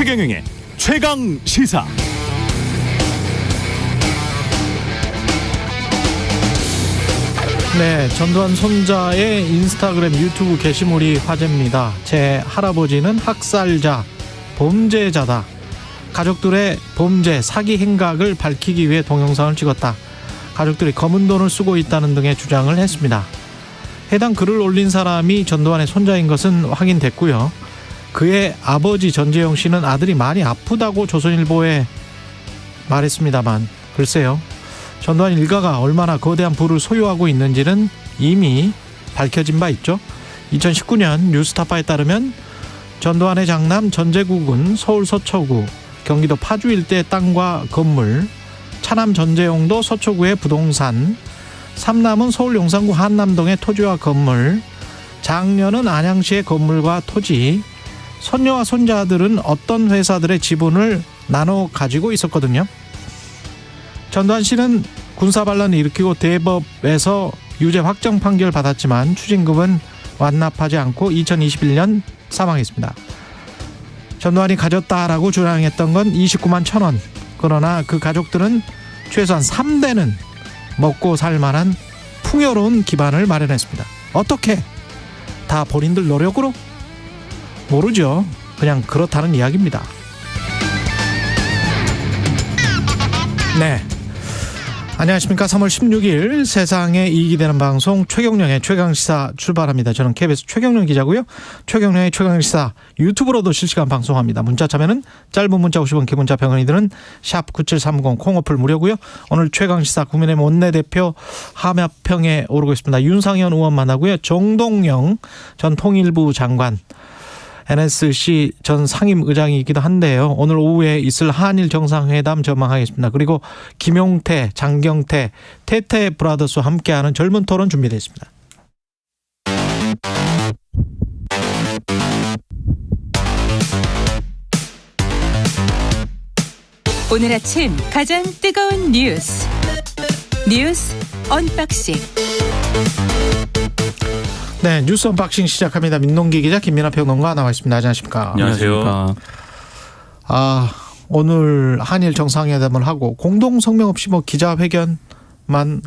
최경영의 최강 시사. 네, 전두환 손자의 인스타그램 유튜브 게시물이 화제입니다. 제 할아버지는 학살자, 범죄자다. 가족들의 범죄, 사기 행각을 밝히기 위해 동영상을 찍었다. 가족들이 검은 돈을 쓰고 있다는 등의 주장을 했습니다. 해당 글을 올린 사람이 전두환의 손자인 것은 확인됐고요. 그의 아버지 전재용 씨는 아들이 많이 아프다고 조선일보에 말했습니다만 글쎄요. 전두환 일가가 얼마나 거대한 부를 소유하고 있는지는 이미 밝혀진 바 있죠. 2019년 뉴스타파에 따르면 전두환의 장남 전재국은 서울 서초구, 경기도 파주 일대 땅과 건물, 차남 전재용도 서초구의 부동산, 삼남은 서울 용산구 한남동의 토지와 건물, 장녀는 안양시의 건물과 토지, 손녀와 손자들은 어떤 회사들의 지분을 나눠 가지고 있었거든요. 전두환 씨는 군사반란을 일으키고 대법에서 유죄 확정 판결 받았지만 추징금은 완납하지 않고 2021년 사망했습니다. 전두환이 가졌다라고 주장했던 건 29만 1,000원. 그러나 그 가족들은 최소한 3대는 먹고 살 만한 풍요로운 기반을 마련했습니다. 어떻게? 다 본인들 노력으로? 모르죠. 그냥 그렇다는 이야기입니다. 네. 안녕하십니까. 3월 16일 세상에 이익이 되는 방송 최경영의 최강시사 출발합니다. 저는 KBS 최경영 기자고요. 최경영의 최강시사 유튜브로도 실시간 방송합니다. 문자 참여는 짧은 문자 50원, 긴 문자 100원이 드는 샵 9730 콩어플 무료고요. 오늘 최강시사 국민의힘 원내대표 하마평에 오르고 있습니다. 윤상현 의원 만나고요. 정동영 전 통일부 장관, NSC 전 상임의장이기도 한데요. 오늘 오후에 있을 한일 정상회담 전망하겠습니다. 그리고 김용태, 장경태, 태태 브라더스와 함께하는 젊은 토론 준비되어 있습니다. 오늘 아침 가장 뜨거운 뉴스 언박싱. 네, 뉴스 언박싱 시작합니다. 민동기 기자, 김민하 평론가 나와 있습니다. 안녕하십니까? 안녕하세요. 오늘 한일 정상회담을 하고 공동 성명 없이 기자회견만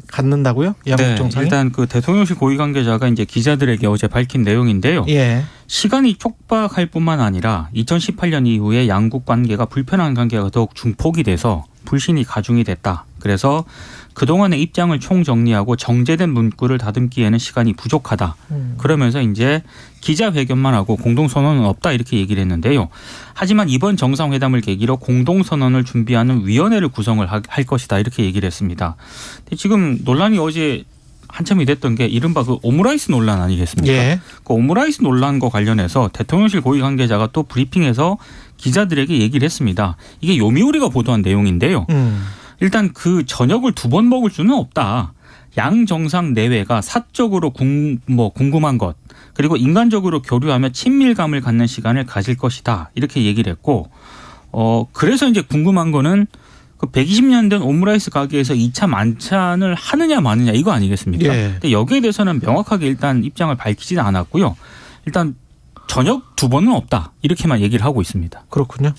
갖는다고요? 양국 정상이? 일단 그 대통령실 고위 관계자가 이제 기자들에게 어제 밝힌 내용인데요. 예. 시간이 촉박할 뿐만 아니라 2018년 이후에 양국 관계가 불편한 관계가 더욱 중폭이 돼서 불신이 가중이 됐다. 그래서 그동안의 입장을 총정리하고 정제된 문구를 다듬기에는 시간이 부족하다. 그러면서 이제 기자회견만 하고 공동선언은 없다 이렇게 얘기를 했는데요. 하지만 이번 정상회담을 계기로 공동선언을 준비하는 위원회를 구성을 할 것이다 이렇게 얘기를 했습니다. 근데 지금 논란이 어제 한참이 됐던 게 이른바 그 오므라이스 논란 아니겠습니까? 예. 그 오므라이스 논란과 관련해서 대통령실 고위 관계자가 또 브리핑에서 기자들에게 얘기를 했습니다. 이게 요미우리가 보도한 내용인데요. 일단 그 저녁을 2번 먹을 수는 없다. 양 정상 내외가 사적으로 궁금한 것 그리고 인간적으로 교류하며 친밀감을 갖는 시간을 가질 것이다. 이렇게 얘기를 했고 그래서 이제 궁금한 거는 그 120년 된 오므라이스 가게에서 2차 만찬을 하느냐 마느냐 이거 아니겠습니까? 예. 근데 여기에 대해서는 명확하게 일단 입장을 밝히지는 않았고요. 일단 저녁 2번은 없다. 이렇게만 얘기를 하고 있습니다. 그렇군요.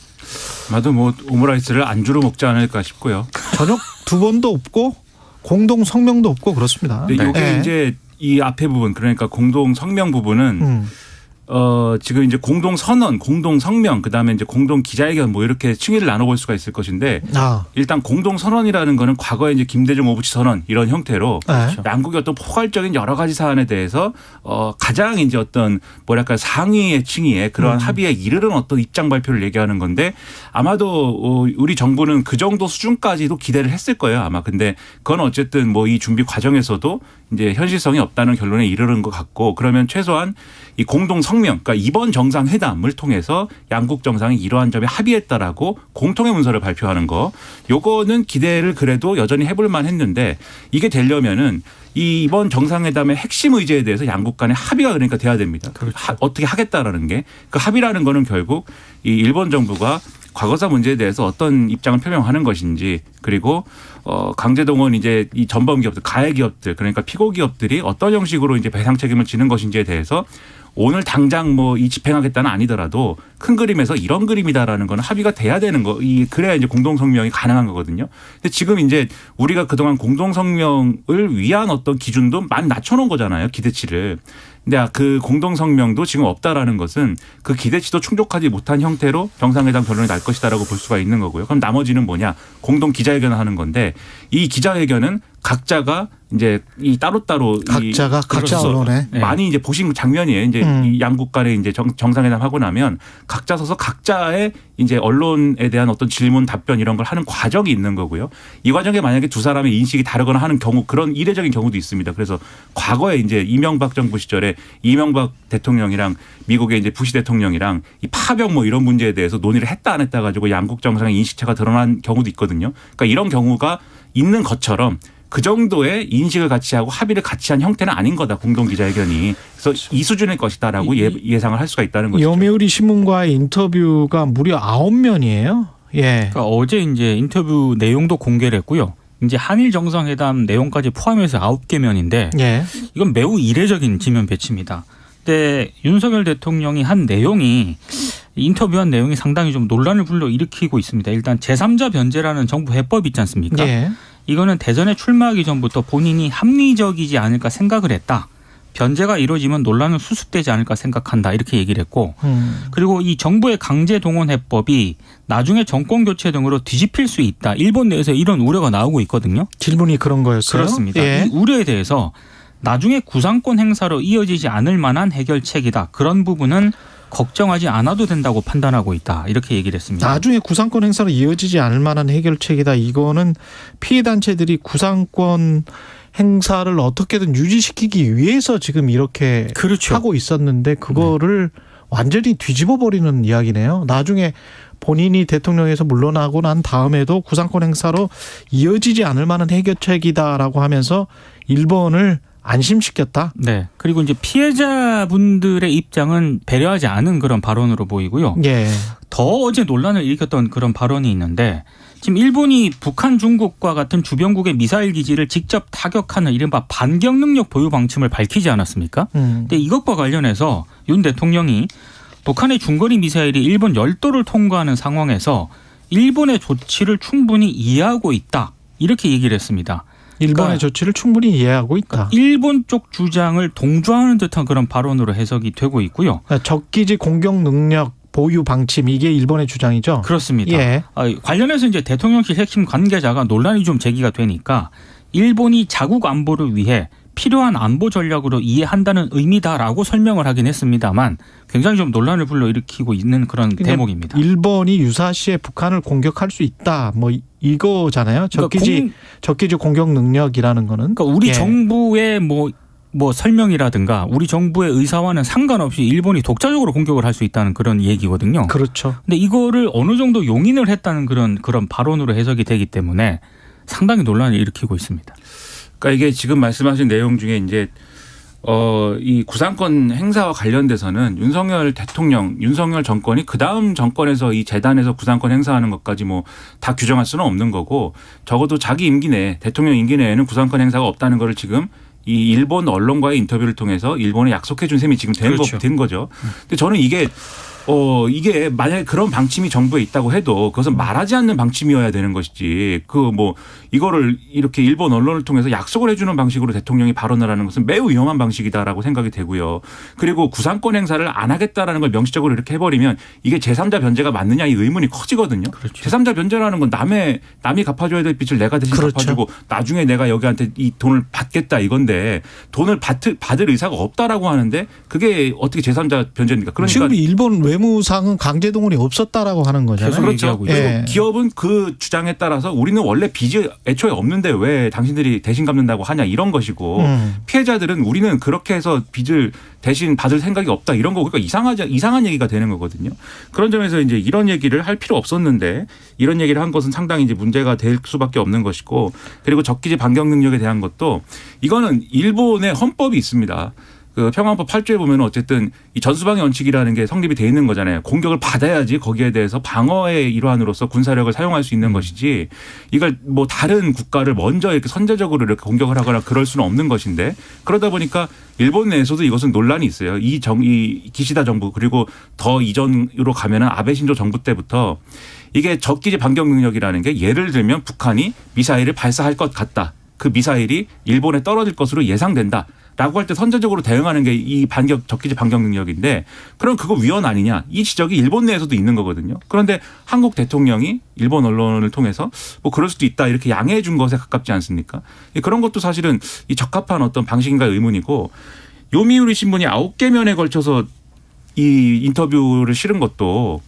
아마도 오므라이스를 안주로 먹지 않을까 싶고요. 저녁 2번도 없고 공동 성명도 없고 그렇습니다. 네. 이게 네. 이제 이 앞에 부분 그러니까 공동 성명 부분은 지금 이제 공동 선언, 공동 성명, 그다음에 이제 공동 기자회견 이렇게 층위를 나눠볼 수가 있을 것인데 일단 공동 선언이라는 거는 과거에 이제 김대중 오부치 선언 이런 형태로 네. 양국의 어떤 포괄적인 여러 가지 사안에 대해서 가장 이제 어떤 상위의 층위에 그런 합의에 이르는 어떤 입장 발표를 얘기하는 건데 아마도 우리 정부는 그 정도 수준까지도 기대를 했을 거예요 아마. 근데 그건 어쨌든 이 준비 과정에서도 이제 현실성이 없다는 결론에 이르는 것 같고 그러면 최소한 이 공동 성명, 그러니까 이번 정상회담을 통해서 양국 정상이 이러한 점에 합의했다라고 공통의 문서를 발표하는 거, 요거는 기대를 그래도 여전히 해볼 만했는데 이게 되려면은 이번 정상회담의 핵심 의제에 대해서 양국 간의 합의가 그러니까 돼야 됩니다. 그렇죠. 어떻게 하겠다라는 게 그 합의라는 거는 결국 이 일본 정부가 과거사 문제에 대해서 어떤 입장을 표명하는 것인지 그리고 강제동원 이제 이 전범 기업들, 가해 기업들 그러니까 피고 기업들이 어떤 형식으로 이제 배상 책임을 지는 것인지에 대해서 오늘 당장 뭐 이 집행하겠다는 아니더라도 큰 그림에서 이런 그림이다라는 건 합의가 돼야 되는 거. 그래야 이제 공동 성명이 가능한 거거든요. 근데 지금 이제 우리가 그동안 공동 성명을 위한 어떤 기준도 많이 낮춰놓은 거잖아요. 기대치를. 근데 그 공동 성명도 지금 없다라는 것은 그 기대치도 충족하지 못한 형태로 정상회담 결론이 날 것이다라고 볼 수가 있는 거고요. 그럼 나머지는 뭐냐? 공동 기자회견을 하는 건데 이 기자회견은 각자가 이제 이 따로따로 각자가 각자 언론에 많이 이제 보신 장면이에요. 이제 이 양국 간에 이제 정상회담 하고 나면 각자 서서 각자의 이제 언론에 대한 어떤 질문 답변 이런 걸 하는 과정이 있는 거고요. 이 과정에 만약에 두 사람의 인식이 다르거나 하는 경우 그런 이례적인 경우도 있습니다. 그래서 과거에 이제 이명박 정부 시절에 이명박 대통령이랑 미국의 이제 부시 대통령이랑 이 파병 뭐 이런 문제에 대해서 논의를 했다 안 했다 가지고 양국 정상의 인식차가 드러난 경우도 있거든요. 그러니까 이런 경우가 있는 것처럼 그 정도의 인식을 같이 하고 합의를 같이 한 형태는 아닌 거다. 공동 기자회견이. 그래서 이 수준의 것이다라고 예상을 할 수가 있다는 거죠. 요미우리 신문과의 인터뷰가 무려 9면이에요. 예. 그러니까 어제 이제 인터뷰 내용도 공개를 했고요. 이제 한일 정상회담 내용까지 포함해서 9개면인데 예. 이건 매우 이례적인 지면 배치입니다. 근데 윤석열 대통령이 한 내용이 인터뷰한 내용이 상당히 좀 논란을 불러일으키고 있습니다. 일단 제3자 변제라는 정부 해법이 있지 않습니까? 예. 이거는 대선에 출마하기 전부터 본인이 합리적이지 않을까 생각을 했다. 변제가 이루어지면 논란은 수습되지 않을까 생각한다. 이렇게 얘기를 했고 그리고 이 정부의 강제 동원 해법이 나중에 정권 교체 등으로 뒤집힐 수 있다. 일본 내에서 이런 우려가 나오고 있거든요. 질문이 그런 거였어요? 그렇습니다. 예. 이 우려에 대해서 나중에 구상권 행사로 이어지지 않을 만한 해결책이다. 그런 부분은 걱정하지 않아도 된다고 판단하고 있다. 이렇게 얘기를 했습니다. 나중에 구상권 행사로 이어지지 않을 만한 해결책이다. 이거는 피해 단체들이 구상권 행사를 어떻게든 유지시키기 위해서 지금 이렇게 그렇죠. 하고 있었는데 그거를 완전히 뒤집어 버리는 이야기네요. 나중에 본인이 대통령에서 물러나고 난 다음에도 구상권 행사로 이어지지 않을 만한 해결책이다라고 하면서 일본을 안심시켰다. 네. 그리고 이제 피해자분들의 입장은 배려하지 않은 그런 발언으로 보이고요. 예. 더 어제 논란을 일으켰던 그런 발언이 있는데 지금 일본이 북한, 중국과 같은 주변국의 미사일 기지를 직접 타격하는 이른바 반격 능력 보유 방침을 밝히지 않았습니까? 근데 이것과 관련해서 윤 대통령이 북한의 중거리 미사일이 일본 열도를 통과하는 상황에서 일본의 조치를 충분히 이해하고 있다. 이렇게 얘기를 했습니다. 일본의 조치를 충분히 이해하고 있다. 일본 쪽 주장을 동조하는 듯한 그런 발언으로 해석이 되고 있고요. 적기지 공격 능력 보유 방침 이게 일본의 주장이죠. 그렇습니다. 예. 관련해서 이제 대통령실 핵심 관계자가 논란이 좀 제기가 되니까 일본이 자국 안보를 위해 필요한 안보 전략으로 이해한다는 의미다라고 설명을 하긴 했습니다만 굉장히 좀 논란을 불러일으키고 있는 그런 대목입니다. 일본이 유사시에 북한을 공격할 수 있다. 뭐 이거잖아요. 적기지 공격 능력이라는 거는. 그러니까 우리 예. 정부의 뭐 설명이라든가 우리 정부의 의사와는 상관없이 일본이 독자적으로 공격을 할 수 있다는 그런 얘기거든요. 그렇죠. 근데 이거를 어느 정도 용인을 했다는 그런 발언으로 해석이 되기 때문에 상당히 논란을 일으키고 있습니다. 그러니까 이게 지금 말씀하신 내용 중에 이제 이 구상권 행사와 관련돼서는 윤석열 대통령, 윤석열 정권이 그 다음 정권에서 이 재단에서 구상권 행사하는 것까지 뭐 다 규정할 수는 없는 거고 적어도 자기 임기 내 대통령 임기 내에는 구상권 행사가 없다는 거를 지금 이 일본 언론과의 인터뷰를 통해서 일본에 약속해 준 셈이 지금 그렇죠. 된 거죠. 근데 저는 이게 만약에 그런 방침이 정부에 있다고 해도 그것은 말하지 않는 방침이어야 되는 것이지 이거를 이렇게 일본 언론을 통해서 약속을 해주는 방식으로 대통령이 발언을 하는 것은 매우 위험한 방식이다라고 생각이 되고요. 그리고 구상권 행사를 안 하겠다라는 걸 명시적으로 이렇게 해버리면 이게 제3자 변제가 맞느냐 이 의문이 커지거든요. 그렇죠. 제3자 변제라는 건 남이 갚아줘야 될 빚을 내가 대신 그렇죠. 갚아주고 나중에 내가 여기한테 이 돈을 받겠다 이건데 돈을 받을 의사가 없다라고 하는데 그게 어떻게 제3자 변제입니까? 그러니까 지금 일본 외무상은 강제 동원이 없었다라고 하는 거잖아요. 계속 그렇죠. 얘기하고 그리고 예. 기업은 그 주장에 따라서 우리는 원래 빚이 애초에 없는데 왜 당신들이 대신 갚는다고 하냐 이런 것이고 피해자들은 우리는 그렇게 해서 빚을 대신 받을 생각이 없다 이런 거 그러니까 이상한 얘기가 되는 거거든요. 그런 점에서 이제 이런 얘기를 할 필요 없었는데 이런 얘기를 한 것은 상당히 이제 문제가 될 수밖에 없는 것이고 그리고 적기지 반격 능력에 대한 것도 이거는 일본의 헌법이 있습니다. 그 평화헌법 8조에 보면 어쨌든 이 전수방위 원칙이라는 게 성립이 돼 있는 거잖아요. 공격을 받아야지 거기에 대해서 방어의 일환으로서 군사력을 사용할 수 있는 것이지 이걸 뭐 다른 국가를 먼저 이렇게 선제적으로 이렇게 공격을 하거나 그럴 수는 없는 것인데 그러다 보니까 일본 내에서도 이것은 논란이 있어요. 이 기시다 정부 그리고 더 이전으로 가면은 아베 신조 정부 때부터 이게 적기지 반격 능력이라는 게 예를 들면 북한이 미사일을 발사할 것 같다. 그 미사일이 일본에 떨어질 것으로 예상된다. 라고 할 때 선제적으로 대응하는 게 이 적기지 반격 능력인데 그럼 그거 위헌 아니냐 이 지적이 일본 내에서도 있는 거거든요. 그런데 한국 대통령이 일본 언론을 통해서 뭐 그럴 수도 있다 이렇게 양해해 준 것에 가깝지 않습니까? 그런 것도 사실은 이 적합한 어떤 방식인가 의문이고 요미우리 신문이 9개면에 걸쳐서 이 인터뷰를 실은 것도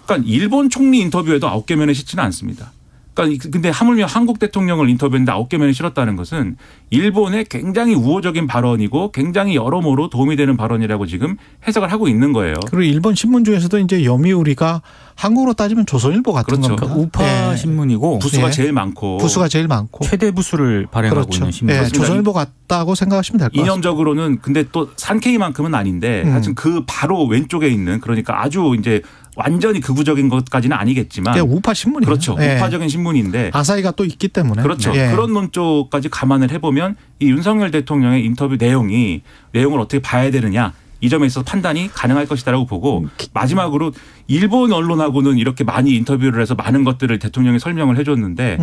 그러니까 일본 총리 인터뷰에도 9개면에 싣지는 않습니다. 그러니까 근데 하물며 한국 대통령을 인터뷰했는데 9개면에 실었다는 것은 일본의 굉장히 우호적인 발언이고 굉장히 여러모로 도움이 되는 발언이라고 지금 해석을 하고 있는 거예요. 그리고 일본 신문 중에서도 이제 요미우리가 한국으로 따지면 조선일보 같은 그렇죠. 겁니다. 우파 신문이고 부수가 제일 많고 부수가 제일 많고 최대 부수를 발행하고 그렇죠. 있는 신문. 조선일보 같다고 생각하시면 될 것 같습니다. 이념적으로는 근데 또 산케이만큼은 아닌데 하여튼 그 바로 왼쪽에 있는 그러니까 아주 이제 완전히 극우적인 것까지는 아니겠지만 우파 신문이에요. 그렇죠. 우파적인 신문인데 아사히가 또 있기 때문에 그렇죠. 그런 논조까지 감안을 해보면 이 윤석열 대통령의 인터뷰 내용을 어떻게 봐야 되느냐 이 점에 있어서 판단이 가능할 것이다라고 보고 마지막으로 일본 언론하고는 이렇게 많이 인터뷰를 해서 많은 것들을 대통령이 설명을 해줬는데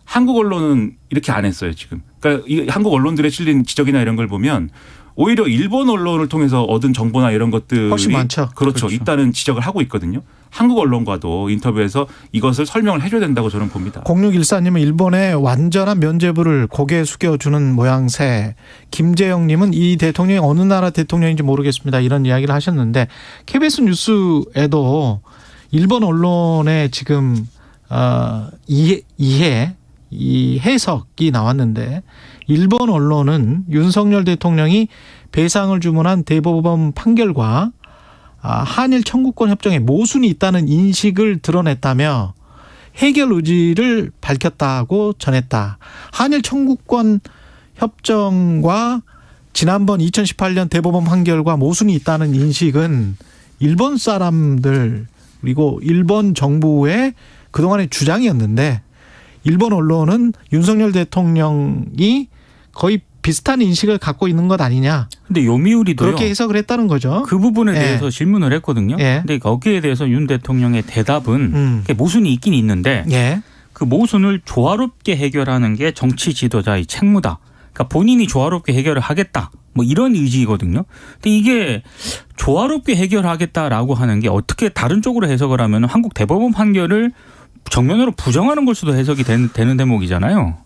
한국 언론은 이렇게 안 했어요 지금. 그러니까 이 한국 언론들의 실린 지적이나 이런 걸 보면 오히려 일본 언론을 통해서 얻은 정보나 이런 것들이 훨씬 많죠. 그렇죠. 있다는 지적을 하고 있거든요. 한국 언론과도 인터뷰에서 이것을 설명을 해줘야 된다고 저는 봅니다. 0614님은 일본의 완전한 면죄부를 고개 숙여주는 모양새. 김재영님은 이 대통령이 어느 나라 대통령인지 모르겠습니다. 이런 이야기를 하셨는데 KBS 뉴스에도 일본 언론의 지금 이 해석이 나왔는데 일본 언론은 윤석열 대통령이 배상을 주문한 대법원 판결과 한일 청구권 협정에 모순이 있다는 인식을 드러냈다며 해결 의지를 밝혔다고 전했다. 한일 청구권 협정과 지난번 2018년 대법원 판결과 모순이 있다는 인식은 일본 사람들 그리고 일본 정부의 그동안의 주장이었는데 일본 언론은 윤석열 대통령이 거의 비슷한 인식을 갖고 있는 것 아니냐. 근데 요미우리도요. 그렇게 해석을 했다는 거죠. 그 부분에 대해서 질문을 했거든요. 근데 거기에 대해서 윤 대통령의 대답은 모순이 있긴 있는데 그 모순을 조화롭게 해결하는 게 정치 지도자의 책무다. 그러니까 본인이 조화롭게 해결을 하겠다. 뭐 이런 의지거든요. 근데 이게 조화롭게 해결하겠다라고 하는 게 어떻게 다른 쪽으로 해석을 하면 한국 대법원 판결을 정면으로 부정하는 걸 수도 해석이 되는 대목이잖아요.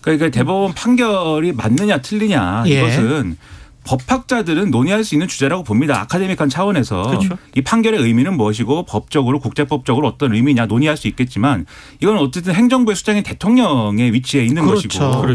그러니까 대법원 판결이 맞느냐 틀리냐 이것은 법학자들은 논의할 수 있는 주제라고 봅니다. 아카데믹한 차원에서 그렇죠. 이 판결의 의미는 무엇이고 법적으로 국제법적으로 어떤 의미냐 논의할 수 있겠지만 이건 어쨌든 행정부의 수장인 대통령의 위치에 있는 것이고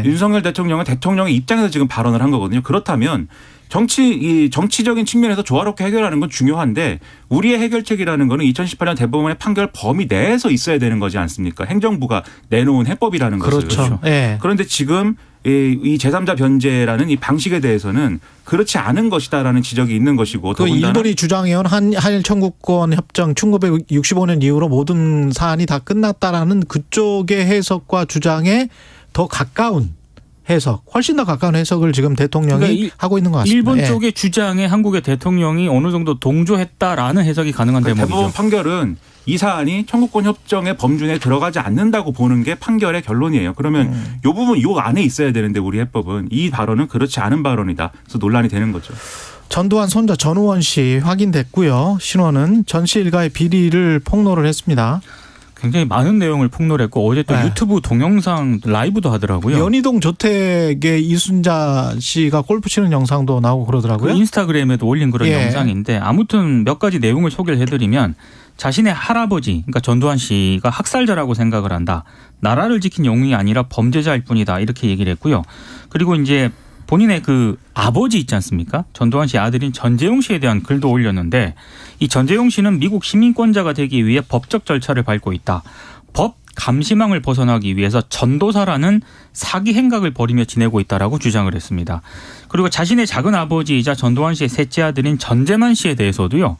윤석열 대통령은 대통령의 입장에서 지금 발언을 한 거거든요. 그렇다면 정치적인 측면에서 조화롭게 해결하는 건 중요한데 우리의 해결책이라는 거는 2018년 대법원의 판결 범위 내에서 있어야 되는 거지 않습니까? 행정부가 내놓은 해법이라는 것을. 그렇죠. 그런데 지금 이 제3자 변제라는 이 방식에 대해서는 그렇지 않은 것이다라는 지적이 있는 것이고 그 일본이 주장해온 한일 청구권 협정 1965년 이후로 모든 사안이 다 끝났다라는 그쪽의 해석과 주장에 더 가까운 해석, 훨씬 더 가까운 해석을 지금 대통령이 그러니까 하고 있는 것 같습니다. 일본 쪽의 주장에 한국의 대통령이 어느 정도 동조했다라는 해석이 가능한 대목이죠. 대법원 판결은 이 사안이 청구권 협정의 범준에 들어가지 않는다고 보는 게 판결의 결론이에요. 그러면 이 부분 이 안에 있어야 되는데 우리 해법은 이 발언은 그렇지 않은 발언이다. 그래서 논란이 되는 거죠. 전두환 손자 전우원 씨 확인됐고요. 신원은 전 씨 일가의 비리를 폭로를 했습니다. 굉장히 많은 내용을 폭로했고 어제 또 유튜브 동영상 라이브도 하더라고요. 연희동 저택에 이순자 씨가 골프 치는 영상도 나오고 그러더라고요. 그 인스타그램에도 올린 그런 영상인데 아무튼 몇 가지 내용을 소개를 해드리면 자신의 할아버지 그러니까 전두환 씨가 학살자라고 생각을 한다. 나라를 지킨 영웅이 아니라 범죄자일 뿐이다. 이렇게 얘기를 했고요. 그리고 이제 본인의 그 아버지 있지 않습니까? 전두환 씨 아들인 전재용 씨에 대한 글도 올렸는데 이 전재용 씨는 미국 시민권자가 되기 위해 법적 절차를 밟고 있다. 법 감시망을 벗어나기 위해서 전도사라는 사기 행각을 벌이며 지내고 있다라고 주장을 했습니다. 그리고 자신의 작은 아버지이자 전두환 씨의 셋째 아들인 전재만 씨에 대해서도요.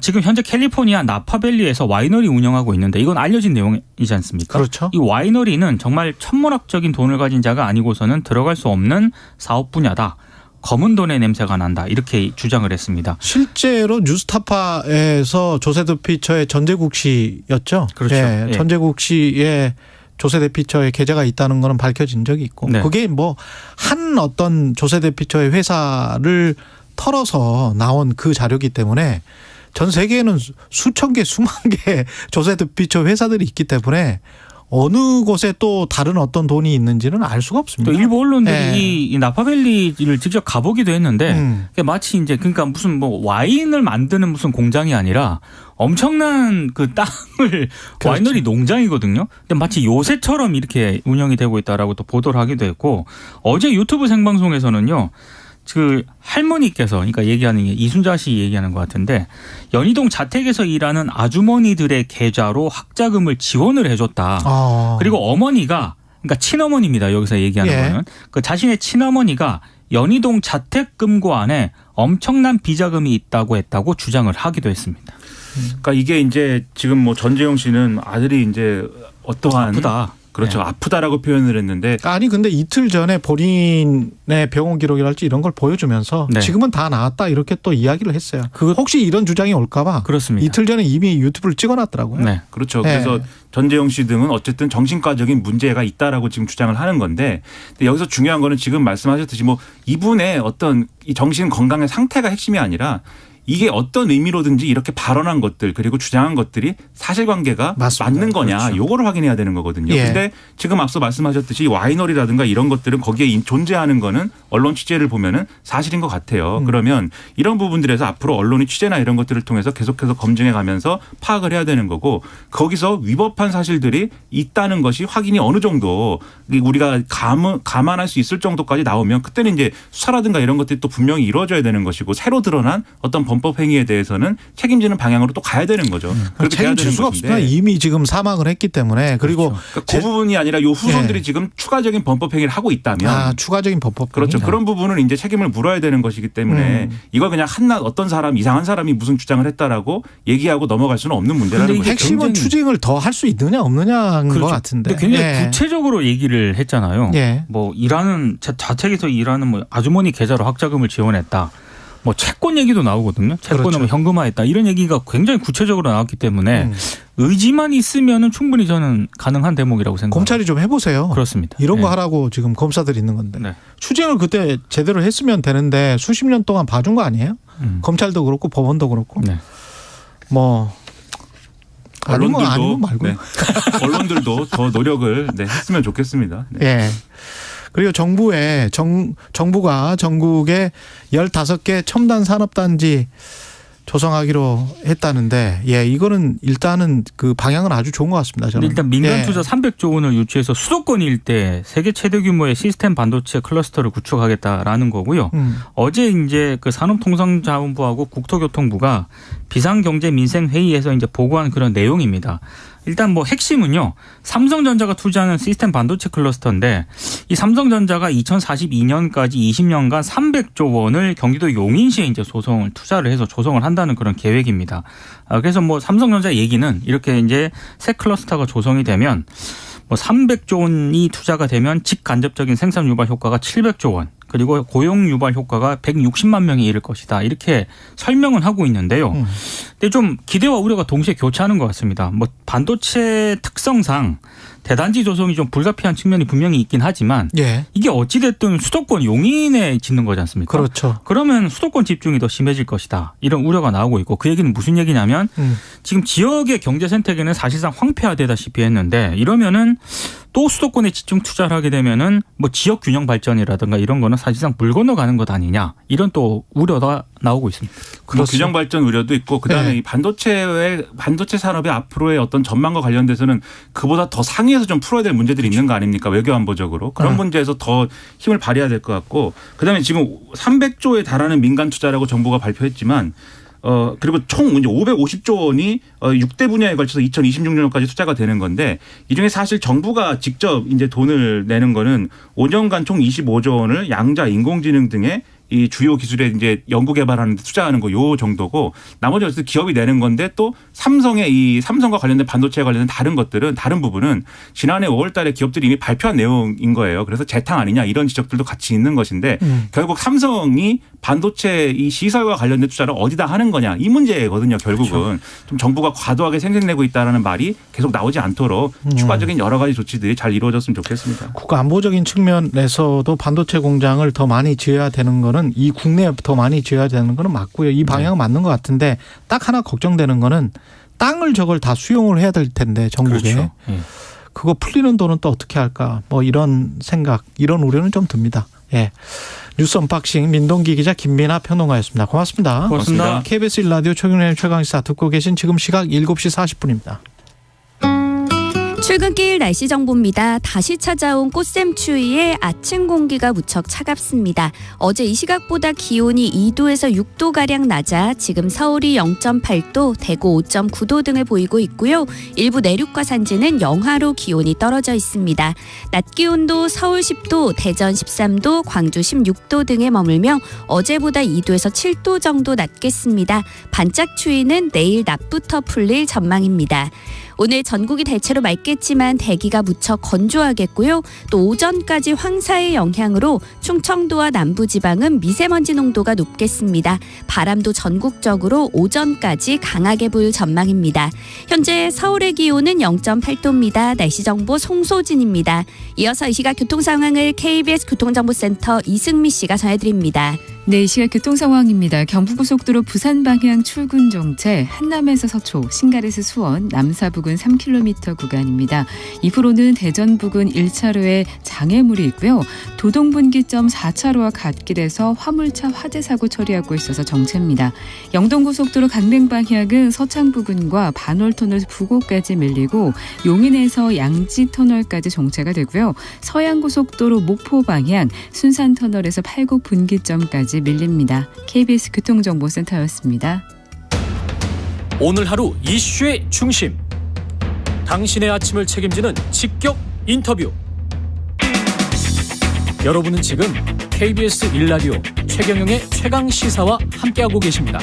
지금 현재 캘리포니아 나파밸리에서 와이너리 운영하고 있는데 이건 알려진 내용이지 않습니까? 그렇죠. 이 와이너리는 정말 천문학적인 돈을 가진 자가 아니고서는 들어갈 수 없는 사업 분야다. 검은 돈의 냄새가 난다. 이렇게 주장을 했습니다. 실제로 뉴스타파에서 조세드 피처의 전재국 씨였죠. 그렇죠. 예, 전재국 씨의 조세대 피처의 계좌가 있다는 거는 밝혀진 적이 있고 네. 그게 뭐 한 어떤 조세대 피처의 회사를 털어서 나온 그 자료이기 때문에 전 세계에는 수천 개 수만 개 조세대 피처 회사들이 있기 때문에 어느 곳에 또 다른 어떤 돈이 있는지는 알 수가 없습니다. 또 일부 언론들이 네. 이 나파밸리를 직접 가보기도 했는데 마치 이제 그러니까 무슨 뭐 와인을 만드는 무슨 공장이 아니라 엄청난 그 땅을 그렇죠. 와이너리 농장이거든요. 근데 마치 요새처럼 이렇게 운영이 되고 있다라고 또 보도를 하기도 했고 어제 유튜브 생방송에서는요. 그 할머니께서 그러니까 얘기하는 게 이순자 씨 얘기하는 것 같은데 연희동 자택에서 일하는 아주머니들의 계좌로 학자금을 지원을 해줬다. 그리고 어머니가 그러니까 친어머니입니다. 여기서 얘기하는 예. 거는 그 자신의 친어머니가 연희동 자택금고 안에 엄청난 비자금이 있다고 했다고 주장을 하기도 했습니다. 그러니까 이게 이제 지금 뭐 전재용 씨는 아들이 이제 어떠한 아프다. 그렇죠. 네. 아프다라고 표현을 했는데 아니 근데 이틀 전에 본인의 병원 기록이랄지 이런 걸 보여주면서 네. 지금은 다 나았다 이렇게 또 이야기를 했어요. 혹시 이런 주장이 올까 봐 그렇습니다. 이틀 전에 이미 유튜브를 찍어놨더라고요. 네. 그렇죠. 네. 그래서 전재용 씨 등은 어쨌든 정신과적인 문제가 있다라고 지금 주장을 하는 건데 근데 여기서 중요한 거는 지금 말씀하셨듯이 뭐 이분의 어떤 이 정신 건강의 상태가 핵심이 아니라 이게 어떤 의미로든지 이렇게 발언한 것들 그리고 주장한 것들이 사실관계가 맞습니다. 맞는 거냐 그렇죠. 요거를 확인해야 되는 거거든요. 예. 근데 지금 앞서 말씀하셨듯이 와이너리라든가 이런 것들은 거기에 존재하는 거는 언론 취재를 보면은 사실인 것 같아요. 그러면 이런 부분들에서 앞으로 언론이 취재나 이런 것들을 통해서 계속해서 검증해 가면서 파악을 해야 되는 거고 거기서 위법한 사실들이 있다는 것이 확인이 어느 정도 우리가 감안할 수 있을 정도까지 나오면 그때는 이제 수사라든가 이런 것들이 또 분명히 이루어져야 되는 것이고 새로 드러난 어떤 범법 행위에 대해서는 책임지는 방향으로 또 가야 되는 거죠. 그렇게 돼야 책임질 되는 수가 것인데. 없습니다. 이미 지금 사망을 했기 때문에 그리고 그러니까 그 부분이 아니라 요 후손들이 예. 지금 추가적인 범법 행위를 하고 있다면 추가적인 법법 그렇죠. 그런 부분은 이제 책임을 물어야 되는 것이기 때문에 이걸 그냥 한낱 어떤 사람 이상한 사람이 무슨 주장을 했다라고 얘기하고 넘어갈 수는 없는 문제라는 근데 거죠. 핵심은 굉장히- 추징을 더 할 수 있느냐 없느냐인 그렇죠. 것 같은데. 근데 굉장히 예. 구체적으로 얘기를 했잖아요. 예. 뭐 일하는 자택에서 일하는 뭐 아주머니 계좌로 학자금을 지원했다. 뭐 채권 얘기도 나오거든요. 채권을 그렇죠. 뭐 현금화했다. 이런 얘기가 굉장히 구체적으로 나왔기 때문에 의지만 있으면은 충분히 저는 가능한 대목이라고 생각합니다. 검찰이 좀 해보세요. 그렇습니다. 이런 거 네. 하라고 지금 검사들이 있는 건데. 네. 추징을 그때 제대로 했으면 되는데 수십 년 동안 봐준 거 아니에요? 검찰도 그렇고 법원도 그렇고. 네. 뭐 아니면 말고. 네. 언론들도 더 노력을 했으면 좋겠습니다. 네. 예. 그리고 정부가 전국에 15개 첨단 산업단지 조성하기로 했다는데 이거는 일단은 그 방향은 아주 좋은 것 같습니다. 저는. 일단 민간 예. 투자 300조 원을 유치해서 수도권 일대 세계 최대 규모의 시스템 반도체 클러스터를 구축하겠다라는 거고요. 어제 이제 그 산업통상자원부하고 국토교통부가 비상경제민생회의에서 이제 보고한 그런 내용입니다. 일단 뭐 핵심은요. 삼성전자가 투자하는 시스템 반도체 클러스터인데 이 삼성전자가 2042년까지 20년간 300조 원을 경기도 용인시에 이제 투자를 해서 조성을 한다는 그런 계획입니다. 그래서 뭐 삼성전자 얘기는 이렇게 이제 새 클러스터가 조성이 되면 뭐 300조 원이 투자가 되면 직간접적인 생산 유발 효과가 700조 원 그리고 고용 유발 효과가 160만 명에 이를 것이다. 이렇게 설명은 하고 있는데요. 근데 좀 기대와 우려가 동시에 교차하는 것 같습니다. 뭐 반도체 특성상 대단지 조성이 좀 불가피한 측면이 분명히 있긴 하지만 이게 어찌됐든 수도권 용인에 짓는 거지 않습니까? 그렇죠. 그러면 수도권 집중이 더 심해질 것이다. 이런 우려가 나오고 있고 그 얘기는 무슨 얘기냐면 지금 지역의 경제 생태계는 사실상 황폐화되다시피 했는데 이러면은 또 수도권에 집중 투자를 하게 되면은 뭐 지역 균형 발전이라든가 이런 거는 사실상 물 건너가는 것 아니냐 이런 또 우려가 나오고 있습니다. 뭐 균형 발전 우려도 있고 그다음에 이 반도체 산업의 앞으로의 어떤 전망과 관련돼서는 그보다 더 상위에서 좀 풀어야 될 문제들이 있는 거 아닙니까? 외교안보적으로. 그런 문제에서 더 힘을 발휘해야 될 것 같고 그다음에 지금 300조에 달하는 민간 투자라고 정부가 발표했지만 그리고 총 이제 550조 원이 6대 분야에 걸쳐서 2026년까지 투자가 되는 건데 이 중에 사실 정부가 직접 이제 돈을 내는 거는 5년간 총 25조 원을 양자, 인공지능 등의 이 주요 기술에 이제 연구 개발하는 데 투자하는 거 요 정도고 나머지 어쨌든 기업이 내는 건데 또 삼성과 관련된 반도체에 관련된 다른 것들은 다른 부분은 지난해 5월 달에 기업들이 이미 발표한 내용인 거예요. 그래서 재탕 아니냐 이런 지적들도 같이 있는 것인데 결국 삼성이 반도체 이 시설과 관련된 투자를 어디다 하는 거냐 이 문제거든요. 결국은 그렇죠. 좀 정부가 과도하게 생색내고 있다는 말이 계속 나오지 않도록 추가적인 여러 가지 조치들이 잘 이루어졌으면 좋겠습니다. 국가안보적인 측면에서도 반도체 공장을 더 많이 지어야 되는 거는 이 국내에 더 많이 지어야 되는 거는 맞고요. 이 방향은 맞는 것 같은데 딱 하나 걱정되는 거는 땅을 저걸 다 수용을 해야 될 텐데 전국에. 그렇죠. 그거 풀리는 돈은 또 어떻게 할까 뭐 이런 생각 이런 우려는 좀 듭니다. 예. 뉴스 언박싱 민동기 기자 김민아 평론가였습니다. 고맙습니다. 고맙습니다. KBS 1라디오 최경영의 최강시사 듣고 계신 지금 시각 7시 40분입니다. 출근길 날씨 정보입니다. 다시 찾아온 꽃샘추위에 아침 공기가 무척 차갑습니다. 어제 이 시각보다 기온이 2도에서 6도가량 낮아 지금 서울이 0.8도, 대구 5.9도 등을 보이고 있고요. 일부 내륙과 산지는 영하로 기온이 떨어져 있습니다. 낮 기온도 서울 10도, 대전 13도, 광주 16도 등에 머물며 어제보다 2도에서 7도 정도 낮겠습니다. 반짝 추위는 내일 낮부터 풀릴 전망입니다. 오늘 전국이 대체로 맑겠지만 대기가 무척 건조하겠고요. 또 오전까지 황사의 영향으로 충청도와 남부지방은 미세먼지 농도가 높겠습니다. 바람도 전국적으로 오전까지 강하게 불 전망입니다. 현재 서울의 기온은 0.8도입니다. 날씨 정보 송소진입니다. 이어서 이 시각 교통 상황을 KBS 교통정보센터 이승미 씨가 전해드립니다. 네, 이 시각 교통 상황입니다. 경부고속도로 부산 방향 출근 정체 한남에서 서초, 신갈에서 수원, 남사 부근 3km 구간입니다. 이후로는 대전 부근 1차로에 장애물이 있고요. 도동분기점 4차로와 갓길에서 화물차 화재 사고 처리하고 있어서 정체입니다. 영동고속도로 강릉 방향은 서창 부근과 반월터널 부곡까지 밀리고 용인에서 양지터널까지 정체가 되고요. 서양고속도로 목포 방향 순산터널에서 팔곡 분기점까지 밀립니다. KBS 교통정보센터였습니다. 오늘 하루 이슈의 중심. 당신의 아침을 책임지는 직격 인터뷰. 여러분은 지금 KBS 1라디오 최경영의 최강시사와 함께하고 계십니다.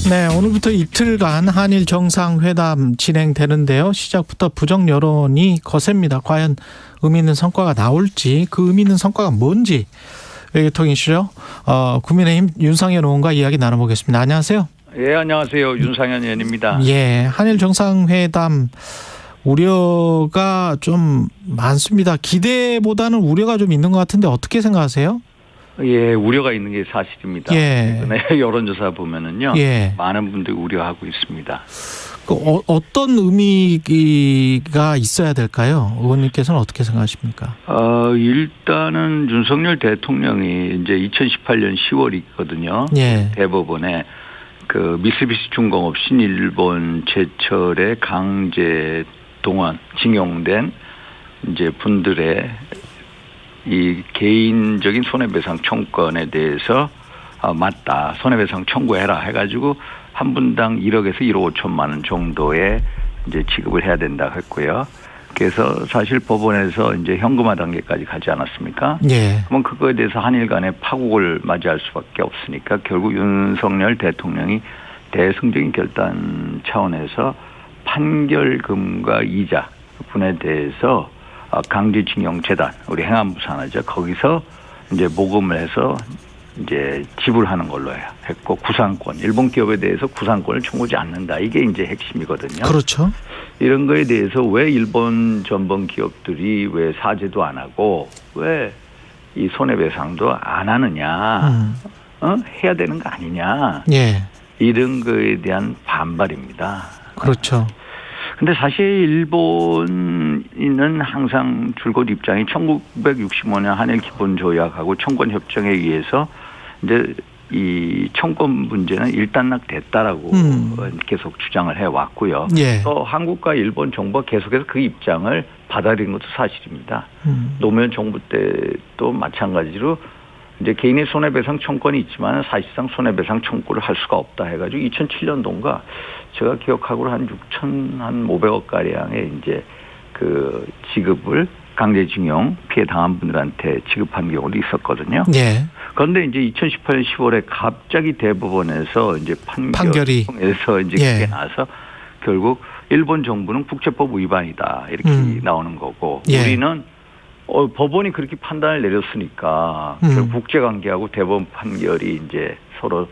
네, 오늘부터 이틀간 한일 정상회담 진행되는데요. 시작부터 부정 여론이 거셉니다. 과연 의미 있는 성과가 나올지, 그 의미 있는 성과가 뭔지 외교통 이슈죠. 국민의힘 윤상현 의원과 이야기 나눠보겠습니다. 안녕하세요. 예, 안녕하세요. 윤상현 의원입니다. 예, 한일 정상회담 우려가 좀 많습니다. 기대보다는 우려가 좀 있는 것 같은데 어떻게 생각하세요? 예, 우려가 있는 게 사실입니다. 예. 최근에 여론조사 보면은요, 예. 많은 분들이 우려하고 있습니다. 어떤 의미가 있어야 될까요? 의원님께서는 어떻게 생각하십니까? 일단은 윤석열 대통령이 이제 2018년 10월이거든요. 예. 대법원에 그 미쓰비시 중공업 신일본 제철에 강제 동원, 징용된 이제 분들의 이 개인적인 손해배상 청구권에 대해서 맞다, 손해배상 청구해라 해가지고 한 분당 1억에서 1억 5천만 원 정도의 이제 지급을 해야 된다 했고요. 그래서 사실 법원에서 이제 현금화 단계까지 가지 않았습니까? 예. 그러면 그거에 대해서 한일 간의 파국을 맞이할 수밖에 없으니까 결국 윤석열 대통령이 대승적인 결단 차원에서 판결금과 이자 분에 대해서 강제징용 재단, 우리 행안부 산하죠. 거기서 이제 모금을 해서 이제 지불하는 걸로 했고, 구상권, 일본 기업에 대해서 구상권을 청구하지 않는다. 이게 이제 핵심이거든요. 그렇죠. 이런 거에 대해서 왜 일본 전범 기업들이 왜 사죄도 안 하고 왜 이 손해배상도 안 하느냐, 해야 되는 거 아니냐. 예. 이런 거에 대한 반발입니다. 그렇죠. 근데 사실 일본인은 항상 줄곧 입장이 1965년 한일 기본 조약하고 청구권 협정에 의해서 이제 이 청구권 문제는 일단락 됐다라고 계속 주장을 해 왔고요. 예. 또 한국과 일본 정부가 계속해서 그 입장을 받아들인 것도 사실입니다. 노무현 정부 때도 마찬가지로 이제 개인의 손해배상 청구권이 있지만 사실상 손해배상 청구를 할 수가 없다 해가지고 2007년도인가 제가 기억하고는 한 6,500억 가량의 이제 그 지급을 강제징용 피해 당한 분들한테 지급한 경우도 있었거든요. 예. 그런데 이제 2018년 10월에 갑자기 대법원에서 이제 판결이 통해서 이제 예. 그게 나서 결국 일본 정부는 국제법 위반이다 이렇게 나오는 거고 예. 우리는 법원이 그렇게 판단을 내렸으니까 결국 국제관계하고 대법원 판결이 이제 서로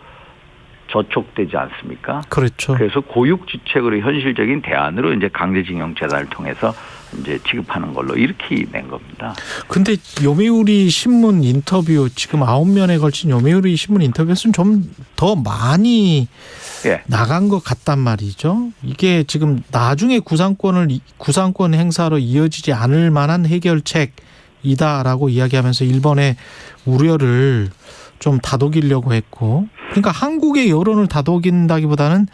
저촉되지 않습니까? 그렇죠. 그래서 고육지책으로 현실적인 대안으로 이제 강제징용 재단을 통해서 이제 지급하는 걸로 이렇게 낸 겁니다. 근데 요미우리 신문 인터뷰 지금 9면에 걸친 요미우리 신문 인터뷰에서는 좀 더 많이 예. 나간 것 같단 말이죠. 이게 지금 나중에 구상권 행사로 이어지지 않을 만한 해결책이다라고 이야기하면서 일본의 우려를 좀 다독이려고 했고, 그러니까 한국의 여론을 다독인다기보다는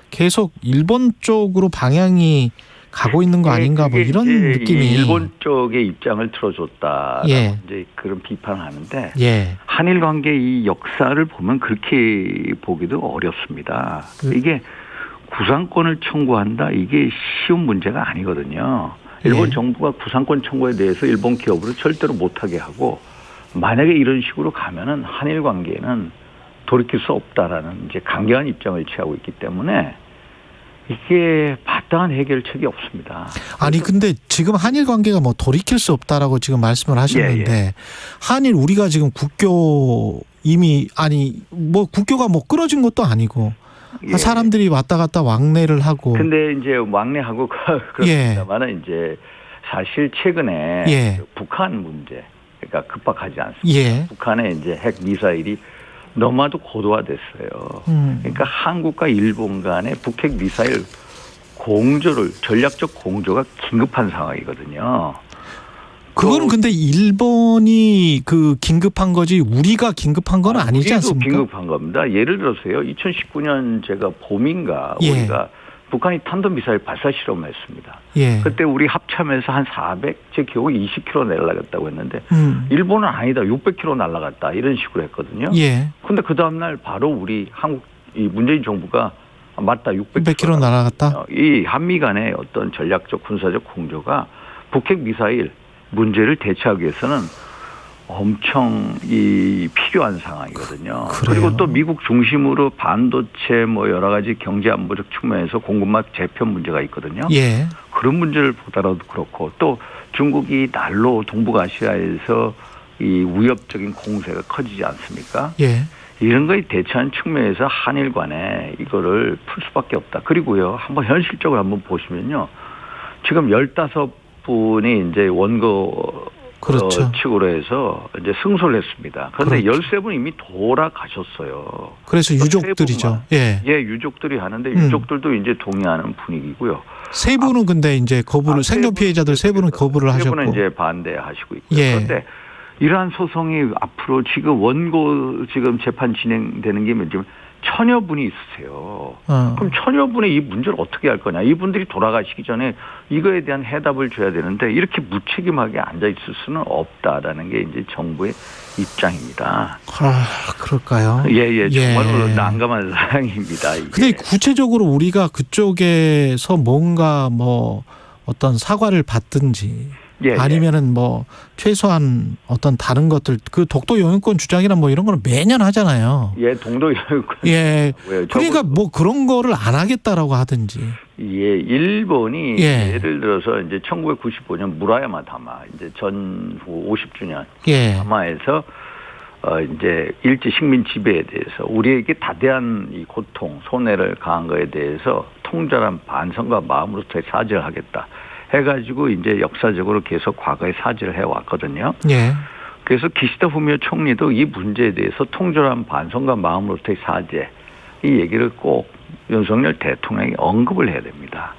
계속 일본 쪽으로 방향이 가고 있는 거 아닌가 뭐 이런 느낌이. 일본 쪽의 입장을 틀어줬다. 예. 이제 그런 비판을 하는데 예. 한일 관계 이 역사를 보면 그렇게 보기도 어렵습니다. 이게 구상권을 청구한다 이게 쉬운 문제가 아니거든요. 일본 예. 정부가 구상권 청구에 대해서 일본 기업으로 절대로 못하게 하고 만약에 이런 식으로 가면은 한일 관계는 돌이킬 수 없다라는 이제 강경한 입장을 취하고 있기 때문에 이게 마땅한 해결책이 없습니다. 아니 근데 지금 한일 관계가 뭐 돌이킬 수 없다라고 지금 말씀을 하셨는데 예. 한일 우리가 지금 국교 이미 아니 뭐 국교가 뭐 끊어진 것도 아니고 예. 사람들이 왔다 갔다 왕래를 하고. 근데 이제 왕래하고 그렇습니다만은 이제 사실 최근에 예. 그 북한 문제 그러니까 급박하지 않습니다. 예. 북한의 이제 핵 미사일이 너무나도 고도화됐어요. 그러니까 한국과 일본 간의 북핵 미사일 공조를 전략적 공조가 긴급한 상황이거든요. 그거는 근데 일본이 그 긴급한 거지 우리가 긴급한 건 아니지 않습니까? 긴급한 겁니다. 예를 들어서요. 2019년 제가 봄인가 예. 우리가 북한이 탄도미사일 발사 실험했습니다. 예. 그때 우리 합참에서 한 400, 제 기억에 20km 날아갔다고 했는데 일본은 아니다. 600km 날아갔다. 이런 식으로 했거든요. 예. 근데 그 다음날 바로 우리 한국 이 문재인 정부가 맞다. 600km 날아갔다. 이 한미 간의 어떤 전략적 군사적 공조가 북핵 미사일 문제를 대처하기 위해서는 엄청 필요한 상황이거든요. 그래요? 그리고 또 미국 중심으로 반도체 뭐 여러 가지 경제 안보적 측면에서 공급망 재편 문제가 있거든요. 예. 그런 문제를 보더라도 그렇고 또 중국이 날로 동북아시아에서 이 위협적인 공세가 커지지 않습니까? 예. 이런 거에 대처하는 측면에서 한일 간에 이거를 풀 수밖에 없다. 그리고요, 한번 현실적으로 한번 보시면요. 지금 15분이 이제 원고 그렇죠. 측으로 해서 이제 승소를 했습니다. 그런데 그렇죠. 13분 이미 돌아가셨어요. 그래서 유족들이죠. 예. 예, 유족들이 하는데 유족들도 이제 동의하는 분위기고요. 세 분은 근데 이제 거부를 생존 피해자들 세 분은 거부를 하셨고. 세 분은 이제 반대하시고 있고요. 예. 그런데 이러한 소송이 앞으로 지금 원고 지금 재판 진행되는 게 지금 1000여 분이 있으세요. 그럼 1000여 분의 이 문제를 어떻게 할 거냐. 이분들이 돌아가시기 전에 이거에 대한 해답을 줘야 되는데 이렇게 무책임하게 앉아있을 수는 없다라는 게 이제 정부의 입장입니다. 아, 그럴까요? 예. 정말로 난감한 사항입니다. 이게. 근데 구체적으로 우리가 그쪽에서 뭔가 뭐 어떤 사과를 받든지 아니면은 뭐 최소한 어떤 다른 것들 그 독도 영유권 주장이나 뭐 이런 거는 매년 하잖아요. 예, 동도 영유권. 예. 그러니까 뭐 그런 거를 안 하겠다라고 하든지. 예, 일본이 예를 들어서 이제 1995년 무라야마 다마 이제 전후 50주년 다마에서 이제 일제 식민 지배에 대해서 우리에게 다대한 이 고통, 손해를 가한 거에 대해서 통절한 반성과 마음으로부터 사죄를 하겠다. 해가지고 이제 역사적으로 계속 과거에 사죄를 해왔거든요. 예. 그래서 기시다 후미오 총리도 이 문제에 대해서 통절한 반성과 마음으로부터의 사죄 이 얘기를 꼭 윤석열 대통령이 언급을 해야 됩니다.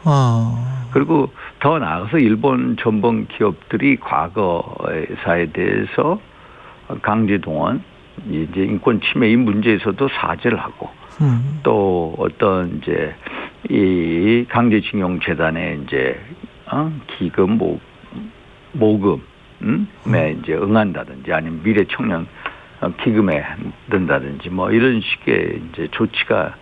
그리고 더 나아가서 일본 전범 기업들이 과거사에 대해서 강제 동원, 이제 인권 침해 이 문제에서도 사죄를 하고 또 어떤 이제 이 강제징용 재단에 이제 기금 모금에 이제 응한다든지 아니면 미래 청년 기금에 든다든지 뭐 이런 식의 이제 조치가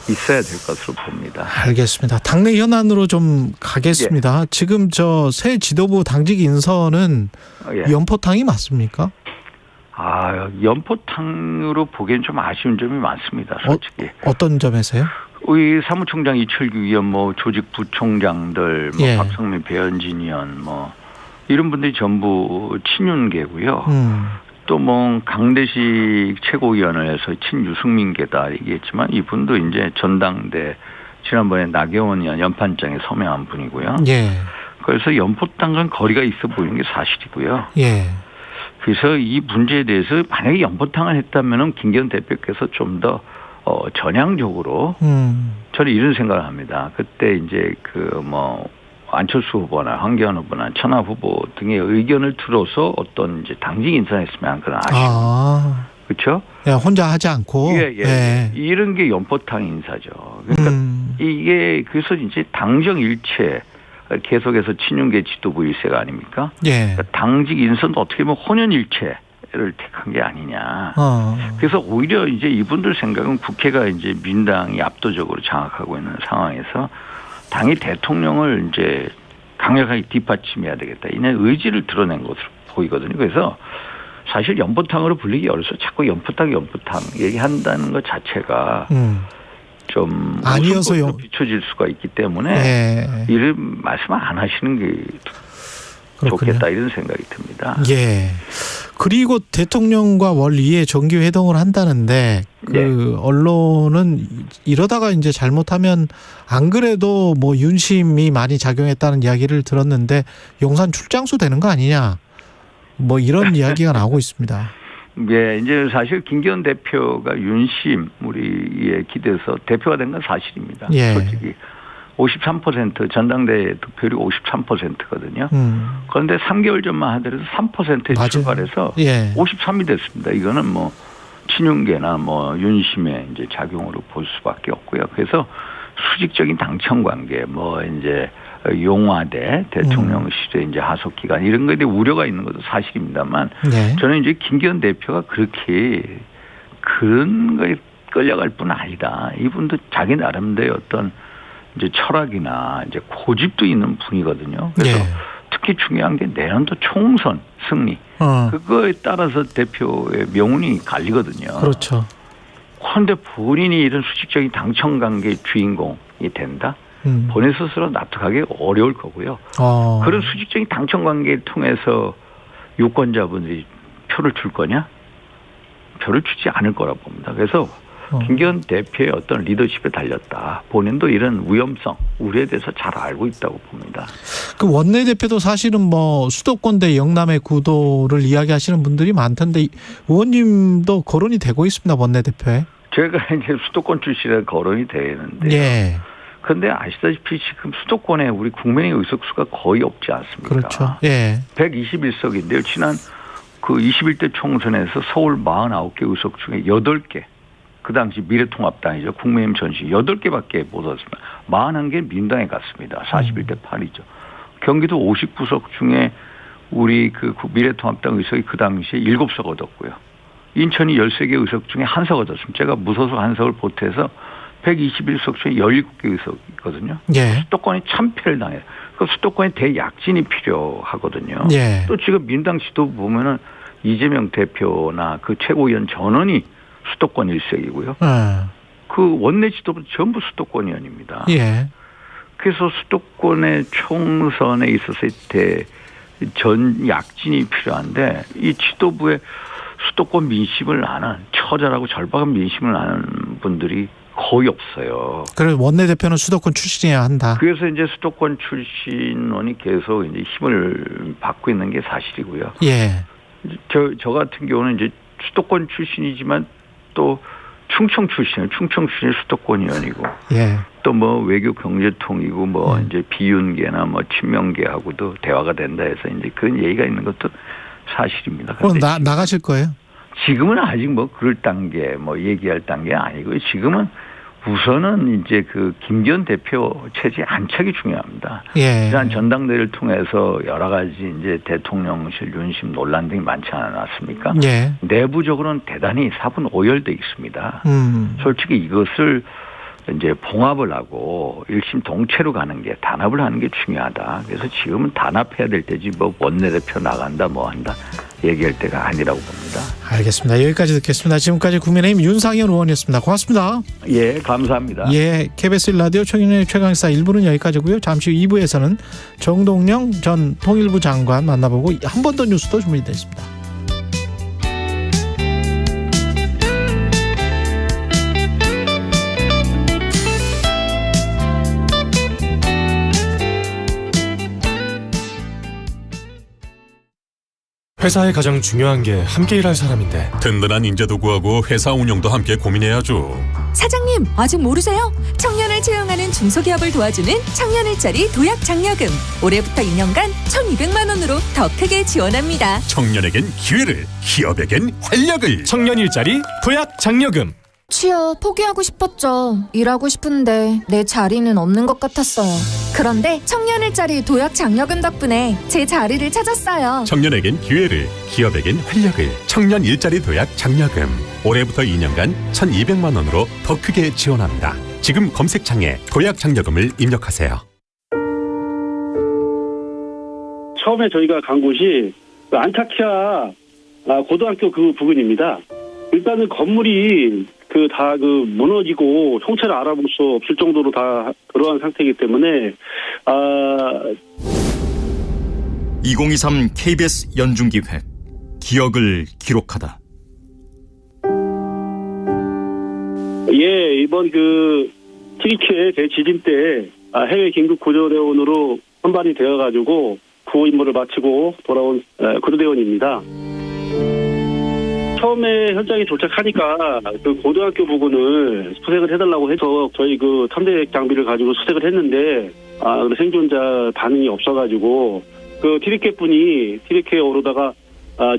있어야 될 것으로 봅니다. 알겠습니다. 당내 현안으로 좀 가겠습니다. 지금 저 새 지도부 당직 인선은 예. 연포탕이 맞습니까? 연포탕으로 보기엔 좀 아쉬운 점이 많습니다. 솔직히. 어떤 점에서요? 우리 사무총장 이철규 의원, 뭐 조직 부총장들, 뭐 예. 박성민, 배현진 의원, 뭐 이런 분들이 전부 친윤계고요. 또 뭐 강대식 최고위원을 해서 친유승민계다 얘기했지만 이분도 이제 전당대 지난번에 나경원 의원 연판장에 서명한 분이고요. 예. 그래서 연포탕과는 거리가 있어 보이는 게 사실이고요. 예. 그래서 이 문제에 대해서 만약에 연포탕을 했다면은 김기현 대표께서 좀 더 전향적으로 저는 이런 생각을 합니다. 그때 이제 그 뭐 안철수 후보나 황교안 후보나 천하 후보 등의 의견을 들어서 어떤 이제 당직 인선했으면 그런 아쉬움. 그렇죠? 예, 혼자 하지 않고. 예. 이런 게 연포탕 인사죠. 그러니까 이게 그래서 이제 당정 일체 계속해서 친윤계 지도부 일세가 아닙니까? 예. 그러니까 당직 인선도 어떻게 보면 혼연일체를 택한 게 아니냐. 그래서 오히려 이제 이분들 생각은 국회가 이제 민당이 압도적으로 장악하고 있는 상황에서 당이 대통령을 이제 강력하게 뒷받침해야 되겠다. 이런 의지를 드러낸 것으로 보이거든요. 그래서 사실 연포탕으로 불리기 어려서 자꾸 연포탕 얘기한다는 것 자체가 좀 아니어서 비춰질 수가 있기 때문에 예. 이런 말씀 안 하시는 게 그렇군요. 좋겠다 이런 생각이 듭니다. 예. 그리고 대통령과 월 2회 정기 회동을 한다는데 그 언론은 이러다가 이제 잘못하면 안 그래도 뭐 윤심이 많이 작용했다는 이야기를 들었는데 용산 출장소 되는 거 아니냐 뭐 이런 이야기가 나오고 있습니다. 예, 이제 사실 김기현 대표가 윤심 우리에 기대서 대표가 된 건 사실입니다. 예. 솔직히 53% 전당대회 득표율이 53%거든요. 그런데 3개월 전만 하더라도 3%에 맞아요. 출발해서 예. 53이 됐습니다. 이거는 뭐 친윤계나 뭐 윤심의 이제 작용으로 볼 수밖에 없고요. 그래서 수직적인 당청 관계, 뭐 이제 용화대 대통령실의 이제 하속 기간 이런 거에 대해 우려가 있는 것도 사실입니다만 네. 저는 이제 김기현 대표가 그렇게 그런 거에 끌려갈 뿐 아니다. 이분도 자기 나름대로 어떤 이제 철학이나 이제 고집도 있는 분이거든요. 그래서 네. 특히 중요한 게 내년도 총선 승리. 그거에 따라서 대표의 명운이 갈리거든요. 그렇죠. 그런데 본인이 이런 수직적인 당청 관계의 주인공이 된다? 본인 스스로 납득하기 어려울 거고요. 그런 수직적인 당청 관계를 통해서 유권자분들이 표를 줄 거냐? 표를 주지 않을 거라 봅니다. 그래서 김기현 대표의 어떤 리더십에 달렸다. 본인도 이런 위험성, 우려에 대해서 잘 알고 있다고 봅니다. 그 원내대표도 사실은 뭐 수도권 대 영남의 구도를 이야기하시는 분들이 많던데 의원님도 거론이 되고 있습니다. 원내대표에. 제가 이제 수도권 출신에 거론이 되는데요. 예. 그런데 아시다시피 지금 수도권에 우리 국민의 의석수가 거의 없지 않습니까? 그렇죠. 예. 121석인데요. 지난 그 21대 총선에서 서울 49개 의석 중에 8개. 그 당시 미래통합당이죠. 국민의힘 전시 8개밖에 못 얻었습니다. 41개 민당에 갔습니다. 41대 8이죠. 경기도 59석 중에 우리 그 미래통합당 의석이 그 당시에 7석 얻었고요. 인천이 13개 의석 중에 1석 얻었습니다. 제가 무소속 1석을 보태서 121석 중에 17개 의석이거든요. 예. 수도권이 참패를 당해요. 그 수도권에 대약진이 필요하거든요. 예. 또 지금 민당 지도부 보면은 이재명 대표나 그 최고위원 전원이 수도권 일색이고요. 그 원내 지도부 전부 수도권 의원입니다. 예. 그래서 수도권의 총선에 있었을 때 전 약진이 필요한데 이 지도부에 수도권 민심을 아는 처절하고 절박한 민심을 아는 분들이 거의 없어요. 그래서 원내대표는 수도권 출신이어야 한다. 그래서 이제 수도권 출신원이 계속 이제 힘을 받고 있는 게 사실이고요. 예. 저 같은 경우는 이제 수도권 출신이지만 또 충청 출신이 수도권 의원이고 예. 또 뭐 외교 경제통이고 뭐 이제 비윤계나 뭐 친명계하고도 대화가 된다 해서 이제 그런 얘기가 있는 것도 사실입니다. 그럼 나가실 거예요? 지금은 아직 뭐 그럴 단계 뭐 얘기할 단계 아니고요. 지금은 우선은 이제 그 김기현 대표 체제 안착이 중요합니다. 예. 지난 전당대회를 통해서 여러 가지 이제 대통령실 윤심 논란 등이 많지 않았습니까? 예. 내부적으로는 대단히 사분 오열돼 있습니다. 솔직히 이것을 이제 봉합을 하고 일심동체로 가는 게 단합을 하는 게 중요하다. 그래서 지금은 단합해야 될 때지 뭐 원내대표 나간다 뭐 한다 얘기할 때가 아니라고 봅니다. 알겠습니다. 여기까지 듣겠습니다. 지금까지 국민의힘 윤상현 의원이었습니다. 고맙습니다. 예, 감사합니다. 예, KBS 1라디오 최경영의 최강시사 1부는 여기까지고요. 잠시 후 2부에서는 정동영 전 통일부 장관 만나보고 한 번 더 뉴스도 준비되어 있습니다. 회사의 가장 중요한 게 함께 일할 사람인데 든든한 인재도 구하고 회사 운영도 함께 고민해야죠. 사장님, 아직 모르세요? 청년을 채용하는 중소기업을 도와주는 청년일자리 도약장려금. 올해부터 2년간 1,200만 원으로 더 크게 지원합니다. 청년에겐 기회를, 기업에겐 활력을. 청년 일자리 도약 장려금. 취업 포기하고 싶었죠. 일하고 싶은데 내 자리는 없는 것 같았어요. 그런데 청년일자리 도약 장려금 덕분에 제 자리를 찾았어요. 청년에겐 기회를, 기업에겐 활력을. 청년 일자리 도약 장려금. 올해부터 2년간 1,200만 원으로 더 크게 지원합니다. 지금 검색창에 도약 장려금을 입력하세요. 처음에 저희가 간 곳이 안타키아 고등학교 그 부근입니다. 일단은 건물이 다 무너지고 형체를 알아볼 수 없을 정도로 다 그러한 상태이기 때문에 2023 KBS 연중기획 기억을 기록하다. 예, 이번 튀르키예 대지진 때 해외 긴급 구조대원으로 선발이 되어가지고 구호 임무를 마치고 돌아온 구조대원입니다. 처음에 현장에 도착하니까 고등학교 부근을 수색을 해달라고 해서 저희 탐색 장비를 가지고 수색을 했는데 생존자 반응이 없어가지고 튀르키예 분이 튀르키예에 오르다가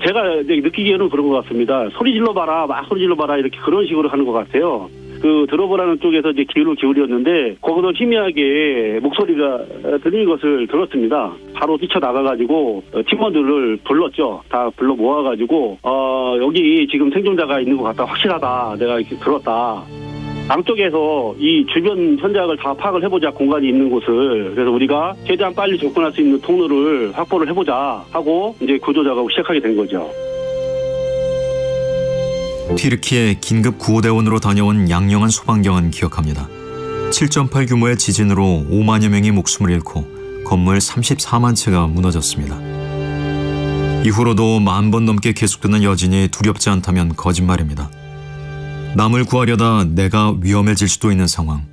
제가 느끼기에는 그런 것 같습니다. 소리 질러봐라, 막 소리 질러봐라 이렇게 그런 식으로 하는 것 같아요. 들어보라는 쪽에서 이제 귀를 기울였는데 거기서 희미하게 목소리가 들리는 것을 들었습니다. 바로 뛰쳐나가가지고 팀원들을 불렀죠. 다 불러 모아가지고 여기 지금 생존자가 있는 것 같다, 확실하다, 내가 이렇게 들었다. 양쪽에서 이 주변 현장을 다 파악을 해보자, 공간이 있는 곳을. 그래서 우리가 최대한 빨리 접근할 수 있는 통로를 확보를 해보자 하고 이제 구조 작업을 시작하게 된 거죠. 튀르키예 긴급 구호대원으로 다녀온 양영한 소방경은 기억합니다. 7.8 규모의 지진으로 5만여 명이 목숨을 잃고 건물 34만 채가 무너졌습니다. 이후로도 10,000번 넘게 계속되는 여진이 두렵지 않다면 거짓말입니다. 남을 구하려다 내가 위험해질 수도 있는 상황.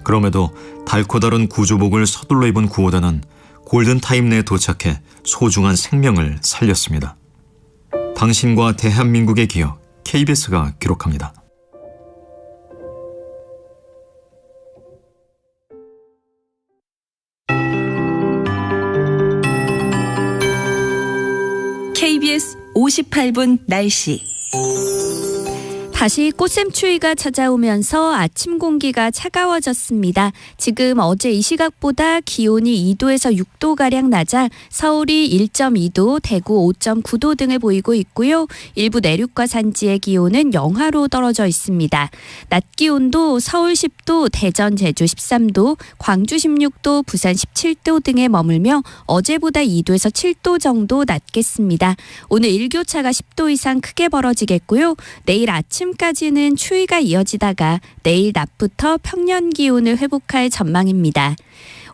그럼에도 닳고 다른 구조복을 서둘러 입은 구호대는 골든타임 내에 도착해 소중한 생명을 살렸습니다. 당신과 대한민국의 기억, KBS가 기록합니다. KBS 58분 날씨. 다시 꽃샘추위가 찾아오면서 아침 공기가 차가워졌습니다. 지금 어제 이 시각보다 기온이 2도에서 6도가량 낮아 서울이 1.2도, 대구 5.9도 등을 보이고 있고요. 일부 내륙과 산지의 기온은 영하로 떨어져 있습니다. 낮 기온도 서울 10도, 대전, 제주 13도, 광주 16도, 부산 17도 등에 머물며 어제보다 2도에서 7도 정도 낮겠습니다. 오늘 일교차가 10도 이상 크게 벌어지겠고요. 내일 아침까지는 추위가 이어지다가 내일 낮부터 평년 기온을 회복할 전망입니다.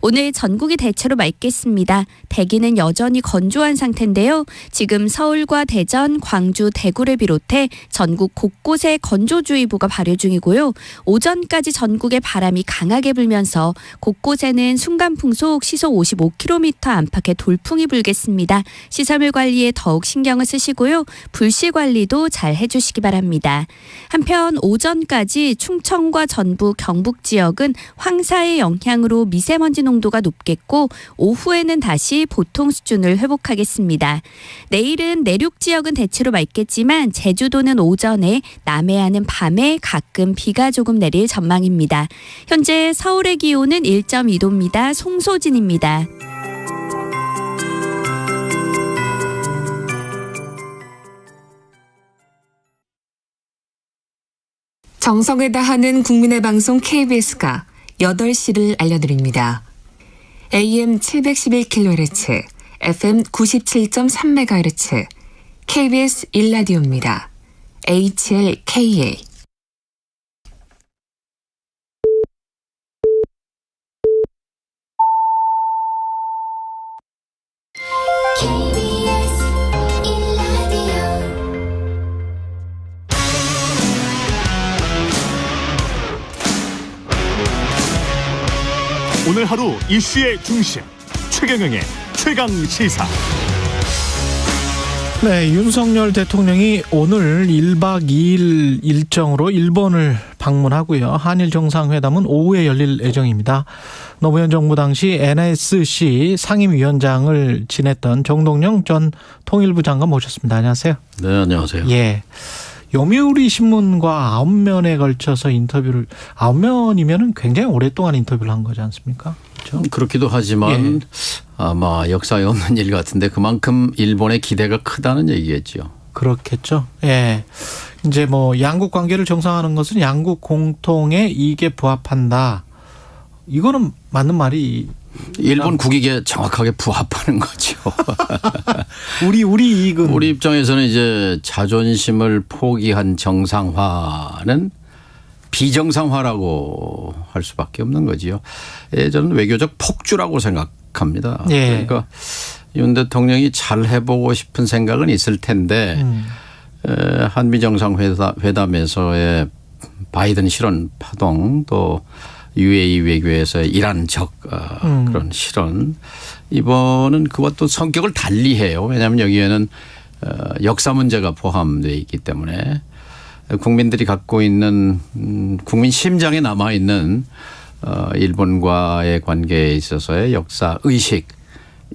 오늘 전국이 대체로 맑겠습니다. 대기는 여전히 건조한 상태인데요. 지금 서울과 대전, 광주, 대구를 비롯해 전국 곳곳에 건조주의보가 발효 중이고요. 오전까지 전국에 바람이 강하게 불면서 곳곳에는 순간풍속 시속 55km 안팎의 돌풍이 불겠습니다. 시설물 관리에 더욱 신경을 쓰시고요. 불씨 관리도 잘 해주시기 바랍니다. 한편 오전까지 충청과 전북, 경북 지역은 황사의 영향으로 미세먼지 농도가 높겠고 오후에는 다시 보통 수준을 회복하겠습니다. 내일은 내륙 지역은 대체로 맑겠지만 제주도는 오전에, 남해안은 밤에 가끔 비가 조금 내릴 전망입니다. 현재 서울의 기온은 1.2도입니다. 송소진입니다. 정성을 다하는 국민의 방송 KBS가 8시를 알려드립니다. AM 711kHz, FM 97.3MHz, KBS 1라디오입니다. HLKA. 오늘 하루 이슈의 중심 최경영의 최강 시사. 네, 윤석열 대통령이 오늘 1박 2일 일정으로 일본을 방문하고요. 한일 정상회담은 오후에 열릴 예정입니다. 노무현 정부 당시 NSC 상임위원장을 지냈던 정동영 전 통일부 장관 모셨습니다. 안녕하세요. 네, 안녕하세요. 예. 요미우리 신문과 9면에 걸쳐서 인터뷰를 9면이면은 굉장히 오랫동안 인터뷰를 한 거지 않습니까? 그렇죠? 그렇기도 하지만 예. 아마 역사에 없는 일 같은데 그만큼 일본의 기대가 크다는 얘기겠죠. 그렇겠죠. 예. 이제 뭐 양국 관계를 정상화하는 것은 양국 공통의 이익에 부합한다. 이거는 맞는 말이 일본 국익에 정확하게 부합하는 거죠. 우리 이익은 우리 입장에서는 이제 자존심을 포기한 정상화는 비정상화라고 할 수밖에 없는 거지요. 저는 외교적 폭주라고 생각합니다. 예. 그러니까 윤 대통령이 잘 해보고 싶은 생각은 있을 텐데 한미 정상회담에서의 바이든 실언 파동 또 UAE 외교에서의 이란적 그런 실언 이번은 그와 또 성격을 달리해요. 왜냐하면 여기에는 역사 문제가 포함되어 있기 때문에 국민들이 갖고 있는 국민 심장에 남아있는 일본과의 관계에 있어서의 역사 의식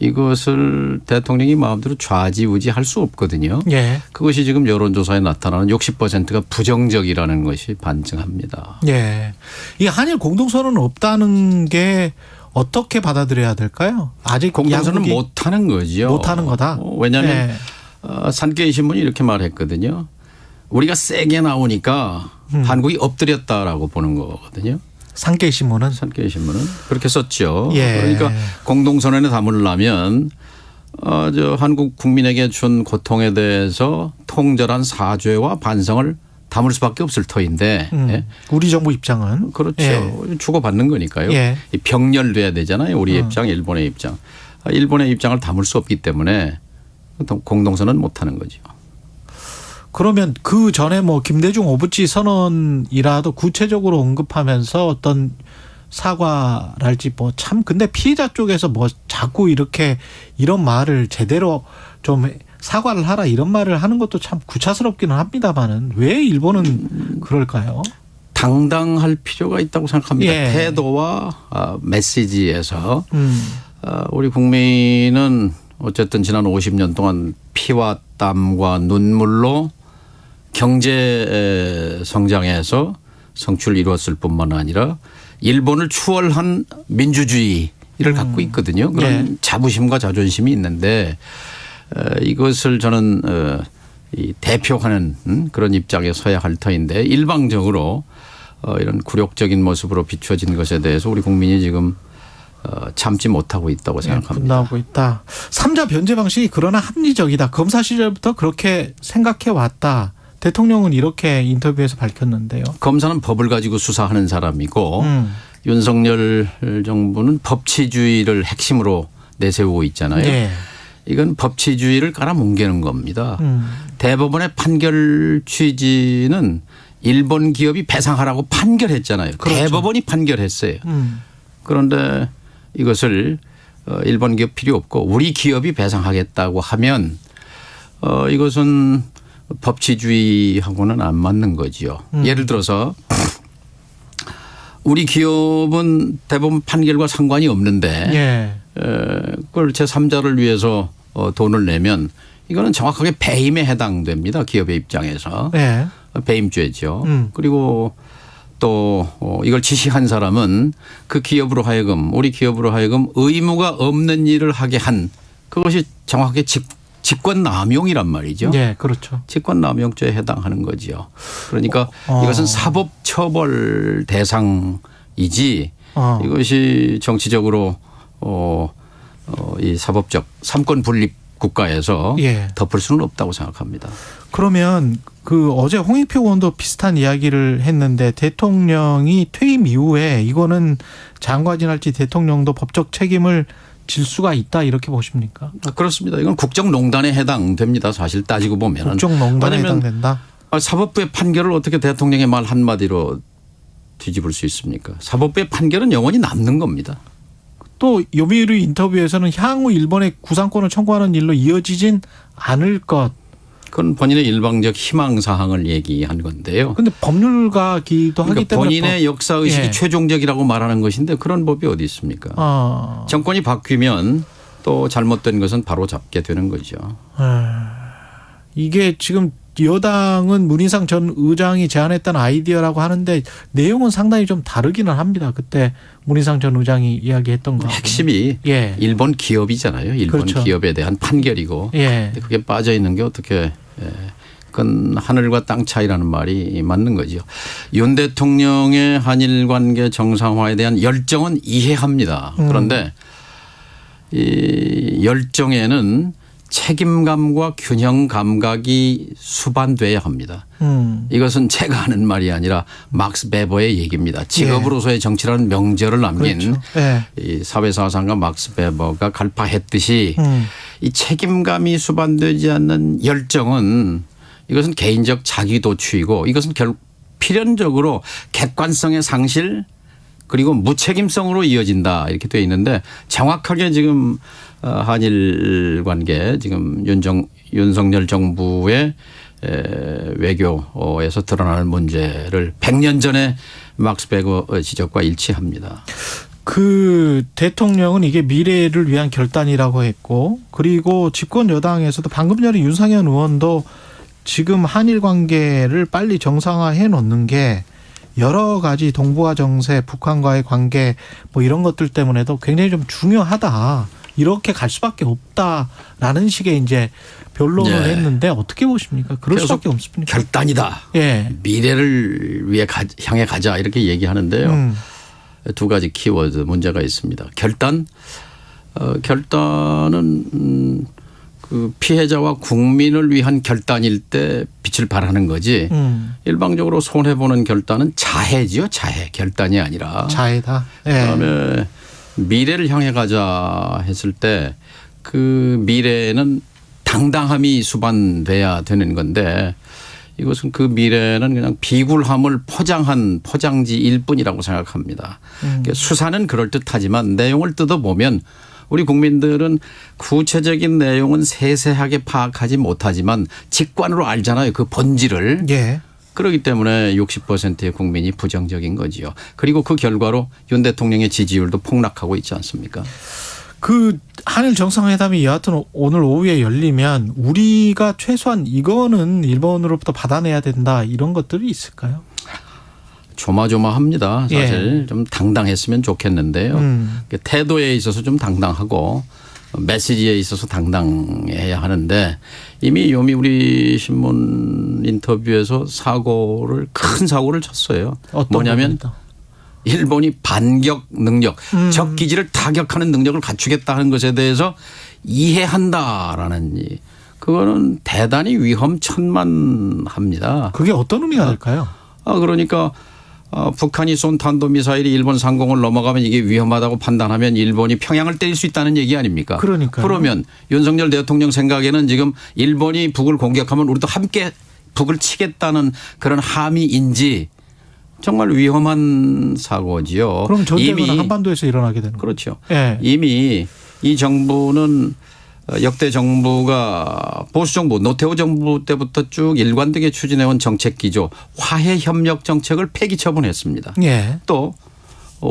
이것을 대통령이 마음대로 좌지우지할 수 없거든요. 예. 그것이 지금 여론조사에 나타나는 60%가 부정적이라는 것이 반증합니다. 예. 이 한일 공동선언은 없다는 게 어떻게 받아들여야 될까요? 아직 공동선언은 못하는 거죠. 못하는 거다. 왜냐하면 예. 산케이 신문이 이렇게 말했거든요. 우리가 세게 나오니까 한국이 엎드렸다라고 보는 거거든요. 산케이 신문은 그렇게 썼죠. 예. 그러니까 공동선언에 담으려면 저 한국 국민에게 준 고통에 대해서 통절한 사죄와 반성을 담을 수밖에 없을 터인데 예. 우리 정부 입장은 그렇죠. 예. 주고받는 거니까요. 예. 병렬돼야 되잖아요. 우리의 입장, 일본의 입장. 일본의 입장을 담을 수 없기 때문에 공동선언은 못하는 거죠. 그러면 그 전에 뭐 김대중 오부치 선언이라도 구체적으로 언급하면서 어떤 사과랄지 뭐 참 근데 피해자 쪽에서 뭐 자꾸 이렇게 이런 말을 제대로 좀 사과를 하라 이런 말을 하는 것도 참 구차스럽기는 합니다만은 왜 일본은 그럴까요? 당당할 필요가 있다고 생각합니다. 예. 태도와 메시지에서 우리 국민은 어쨌든 지난 50년 동안 피와 땀과 눈물로 경제 성장에서 성취를 이루었을 뿐만 아니라 일본을 추월한 민주주의를 갖고 있거든요. 그런 네. 자부심과 자존심이 있는데 이것을 저는 대표하는 그런 입장에 서야 할 터인데 일방적으로 이런 굴욕적인 모습으로 비춰진 것에 대해서 우리 국민이 지금 참지 못하고 있다고 생각합니다. 분노하고 있다. 3자 변제 방식이 그러나 합리적이다. 검사 시절부터 그렇게 생각해 왔다. 대통령은 이렇게 인터뷰에서 밝혔는데요. 검사는 법을 가지고 수사하는 사람이고 윤석열 정부는 법치주의를 핵심으로 내세우고 있잖아요. 네. 이건 법치주의를 깔아뭉개는 겁니다. 대법원의 판결 취지는 일본 기업이 배상하라고 판결했잖아요. 그렇죠. 대법원이 판결했어요. 그런데 이것을 일본 기업 필요 없고 우리 기업이 배상하겠다고 하면 이것은 법치주의하고는 안 맞는 거지요. 예를 들어서 우리 기업은 대부분 판결과 상관이 없는데 그걸 제3자를 위해서 돈을 내면 이거는 정확하게 배임에 해당됩니다. 기업의 입장에서. 배임죄죠. 그리고 또 이걸 지시한 사람은 그 기업으로 하여금 우리 기업으로 하여금 의무가 없는 일을 하게 한 그것이 정확하게 직권남용이란 말이죠. 네, 그렇죠. 직권남용죄에 해당하는 거죠. 그러니까 이것은 사법처벌 대상이지 이것이 정치적으로 이 사법적 삼권 분립 국가에서 덮을 수는 없다고 생각합니다. 그러면 그 어제 홍익표 의원도 비슷한 이야기를 했는데 대통령이 퇴임 이후에 이거는 장관이랄지 대통령도 법적 책임을 질 수가 있다 이렇게 보십니까? 그렇습니다. 이건 국정농단에 해당됩니다. 사실 따지고 보면. 국정농단에 해당된다. 사법부의 판결을 어떻게 대통령의 말 한마디로 뒤집을 수 있습니까? 사법부의 판결은 영원히 남는 겁니다. 또 요미우리 인터뷰에서는 향후 일본의 구상권을 청구하는 일로 이어지진 않을 것. 그건 본인의 일방적 희망사항을 얘기한 건데요. 그런데 법률가기도 하기 때문에. 본인의 역사의식이 최종적이라고 말하는 것인데 그런 법이 어디 있습니까? 정권이 바뀌면 또 잘못된 것은 바로 잡게 되는 거죠. 이게 지금 여당은 문희상 전 의장이 제안했던 아이디어라고 하는데 내용은 상당히 좀 다르기는 합니다. 그때 문희상 전 의장이 이야기했던 거. 핵심이 일본 기업이잖아요. 일본 기업에 대한 판결이고 그게 빠져 있는 게 어떻게 그건 하늘과 땅 차이라는 말이 맞는 거죠. 윤 대통령의 한일 관계 정상화에 대한 열정은 이해합니다. 그런데 이 열정에는 책임감과 균형 감각이 수반돼야 합니다. 이것은 제가 하는 말이 아니라 막스 베버의 얘기입니다. 직업으로서의 정치라는 명제를 남긴 이 사회사상가 막스 베버가 갈파했듯이 이 책임감이 수반되지 않는 열정은 이것은 개인적 자기도취이고 이것은 필연적으로 객관성의 상실 그리고 무책임성으로 이어진다 이렇게 되어 있는데 정확하게 지금 한일 관계 지금 윤석열 정부의 외교에서 드러나는 문제를 100년 전에 막스 베거 지적과 일치합니다. 그 대통령은 이게 미래를 위한 결단이라고 했고 그리고 집권 여당에서도 방금 전에 윤상현 의원도 지금 한일 관계를 빨리 정상화해 놓는 게 여러 가지 동북아 정세, 북한과의 관계 뭐 이런 것들 때문에도 굉장히 좀 중요하다. 이렇게 갈 수밖에 없다라는 식의 이제 변론을 했는데 어떻게 보십니까? 그럴 수밖에 없습니까? 결단이다. 미래를 위해 향해 가자 이렇게 얘기하는데요. 두 가지 키워드 문제가 있습니다. 결단은 그 피해자와 국민을 위한 결단일 때 빛을 발하는 거지. 일방적으로 손해보는 결단은 자해지요. 자해. 결단이 아니라. 자해다. 그다음에 미래를 향해 가자 했을 때 그 미래는 당당함이 수반돼야 되는 건데 이것은 그 미래는 그냥 비굴함을 포장한 포장지일 뿐이라고 생각합니다. 수사는 그럴듯하지만 내용을 뜯어보면 우리 국민들은 구체적인 내용은 세세하게 파악하지 못하지만 직관으로 알잖아요. 그 본질을. 그렇기 때문에 60%의 국민이 부정적인 거지요. 그리고 그 결과로 윤 대통령의 지지율도 폭락하고 있지 않습니까? 그 한일 정상회담이 여하튼 오늘 오후에 열리면 우리가 최소한 이거는 일본으로부터 받아내야 된다 이런 것들이 있을까요? 조마조마합니다. 사실 좀 당당했으면 좋겠는데요. 태도에 있어서 좀 당당하고 메시지에 있어서 당당해야 하는데 이미 요미우리 신문 인터뷰에서 큰 사고를 쳤어요. 뭐냐면 겁니다. 일본이 반격 능력, 적 기지를 타격하는 능력을 갖추겠다는 것에 대해서 이해한다라는 그거는 대단히 위험천만합니다. 그게 어떤 의미가 될까요? 그러니까 북한이 쏜 탄도미사일이 일본 상공을 넘어가면 이게 위험하다고 판단하면 일본이 평양을 때릴 수 있다는 얘기 아닙니까? 그러니까요. 그러면 윤석열 대통령 생각에는 지금 일본이 북을 공격하면 우리도 함께 북을 치겠다는 그런 함의인지 정말 위험한 사고지요. 그럼 전쟁은 한반도에서 일어나게 되는 거죠. 그렇죠. 이미 이 정부는 역대 정부가 보수 정부 노태우 정부 때부터 쭉 일관되게 추진해온 정책 기조 화해 협력 정책을 폐기 처분했습니다. 또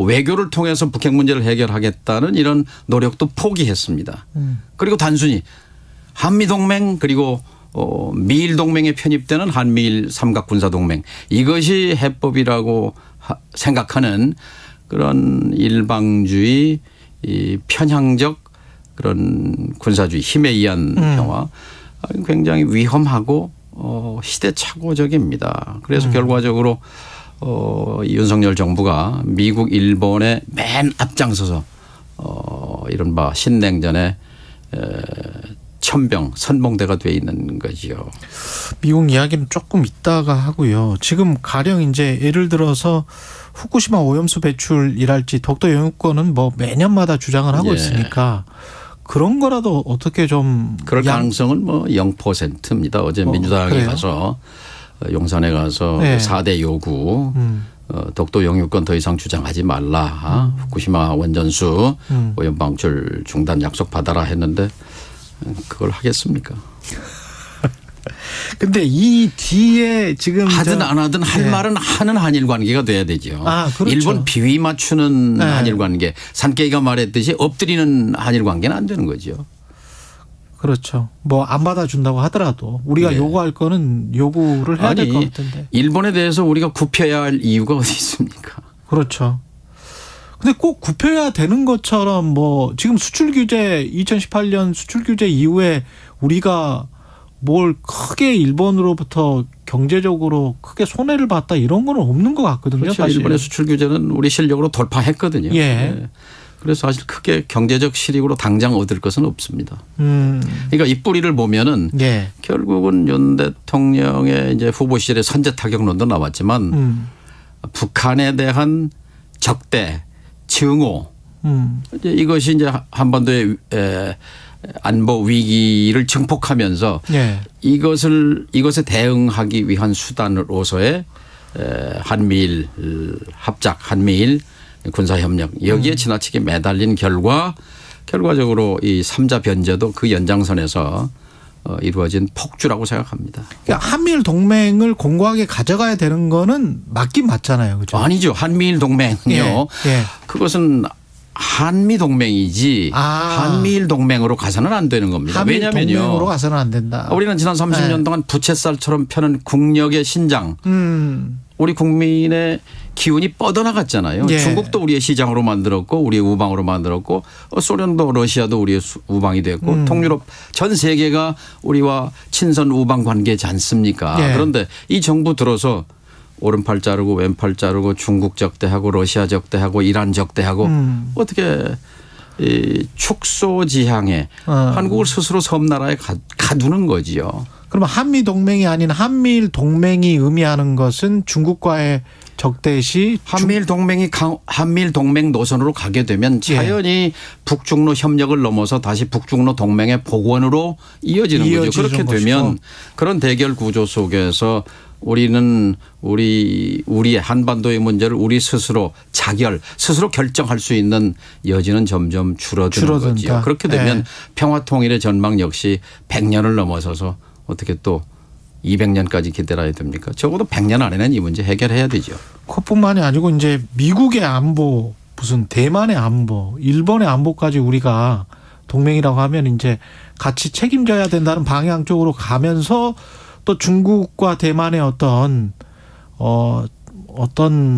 외교를 통해서 북핵 문제를 해결하겠다는 이런 노력도 포기했습니다. 그리고 단순히 한미동맹 그리고 미일 동맹에 편입되는 한미일 삼각군사동맹 이것이 해법이라고 생각하는 그런 일방주의 이 편향적 그런 군사주의 힘에 의한 평화 굉장히 위험하고 시대착오적입니다. 그래서 결과적으로 윤석열 정부가 미국 일본의 맨 앞장서서 이른바 신냉전에 천병 선봉대가 돼 있는 거지요. 미국 이야기는 조금 이따가 하고요. 지금 가령 이제 예를 들어서 후쿠시마 오염수 배출이랄지 독도 영유권은 뭐 매년마다 주장을 하고 있으니까 그런 거라도 어떻게 좀 그럴 가능성은 뭐 0%입니다. 어제 민주당이 그래요? 가서 용산에 가서 4대 요구 독도 영유권 더 이상 주장하지 말라. 후쿠시마 원전수 오염 방출 중단 약속 받아라 했는데 그걸 하겠습니까? 근데 이 뒤에 지금 하든 안 하든 할 말은 하는 한일 관계가 돼야 되죠. 그렇죠. 일본 비위 맞추는 한일 관계. 산케이가 말했듯이 엎드리는 한일 관계는 안 되는 거죠. 그렇죠. 뭐 안 받아준다고 하더라도 우리가 요구할 거는 요구를 해야 될 것 같은데. 일본에 대해서 우리가 굽혀야 할 이유가 어디 있습니까? 그렇죠. 근데 꼭 굽혀야 되는 것처럼 뭐 지금 수출 규제 2018년 수출 규제 이후에 우리가 뭘 크게 일본으로부터 경제적으로 크게 손해를 봤다 이런 건 없는 것 같거든요. 그렇죠. 사실. 일본의 수출 규제는 우리 실력으로 돌파했거든요. 그래서 사실 크게 경제적 실익으로 당장 얻을 것은 없습니다. 그러니까 이 뿌리를 보면은 결국은 윤 대통령의 이제 후보 시절에 선제 타격론도 나왔지만 북한에 대한 적대, 증오 이것이 이제 한반도의 안보 위기를 증폭하면서 이것에 대응하기 위한 수단으로서의 한미일 합작, 한미일 군사협력 여기에 지나치게 매달린 결과적으로 이 3자 변제도 그 연장선에서 이루어진 폭주라고 생각합니다. 그러니까 한미일 동맹을 공고하게 가져가야 되는 거는 맞긴 맞잖아요. 그죠? 아니죠. 한미일 동맹은요. 그것은 한미 동맹이지 한미일 동맹으로 가서는 안 되는 겁니다. 한미일 왜냐면요. 동맹으로 가서는 안 된다. 우리는 지난 30년 동안 부채살처럼 펴는 국력의 신장. 우리 국민의 기운이 뻗어나갔잖아요. 중국도 우리의 시장으로 만들었고 우리의 우방으로 만들었고 소련도 러시아도 우리의 우방이 됐고 통유럽 전 세계가 우리와 친선 우방 관계지 않습니까? 그런데 이 정부 들어서 오른팔 자르고 왼팔 자르고 중국 적대하고 러시아 적대하고 이란 적대하고 어떻게 이 축소지향에 한국을 스스로 섬나라에 가두는 거지요. 그러면 한미 동맹이 아닌 한미일 동맹이 의미하는 것은 중국과의 적대시 한미일 동맹 노선으로 가게 되면 자연히 북중로 협력을 넘어서 다시 북중로 동맹의 복원으로 이어지는 거죠. 그렇게 되면 그런 대결 구조 속에서 우리는 우리의 한반도의 문제를 우리 스스로 스스로 결정할 수 있는 여지는 점점 줄어드는 거죠. 그렇게 되면 평화 통일의 전망 역시 100년을 넘어서서 어떻게 또 200년까지 기다려야 됩니까? 적어도 100년 안에는 이 문제 해결해야 되죠. 그뿐만이 아니고 이제 미국의 안보, 무슨 대만의 안보, 일본의 안보까지 우리가 동맹이라고 하면 이제 같이 책임져야 된다는 방향 쪽으로 가면서 또 중국과 대만의 어떤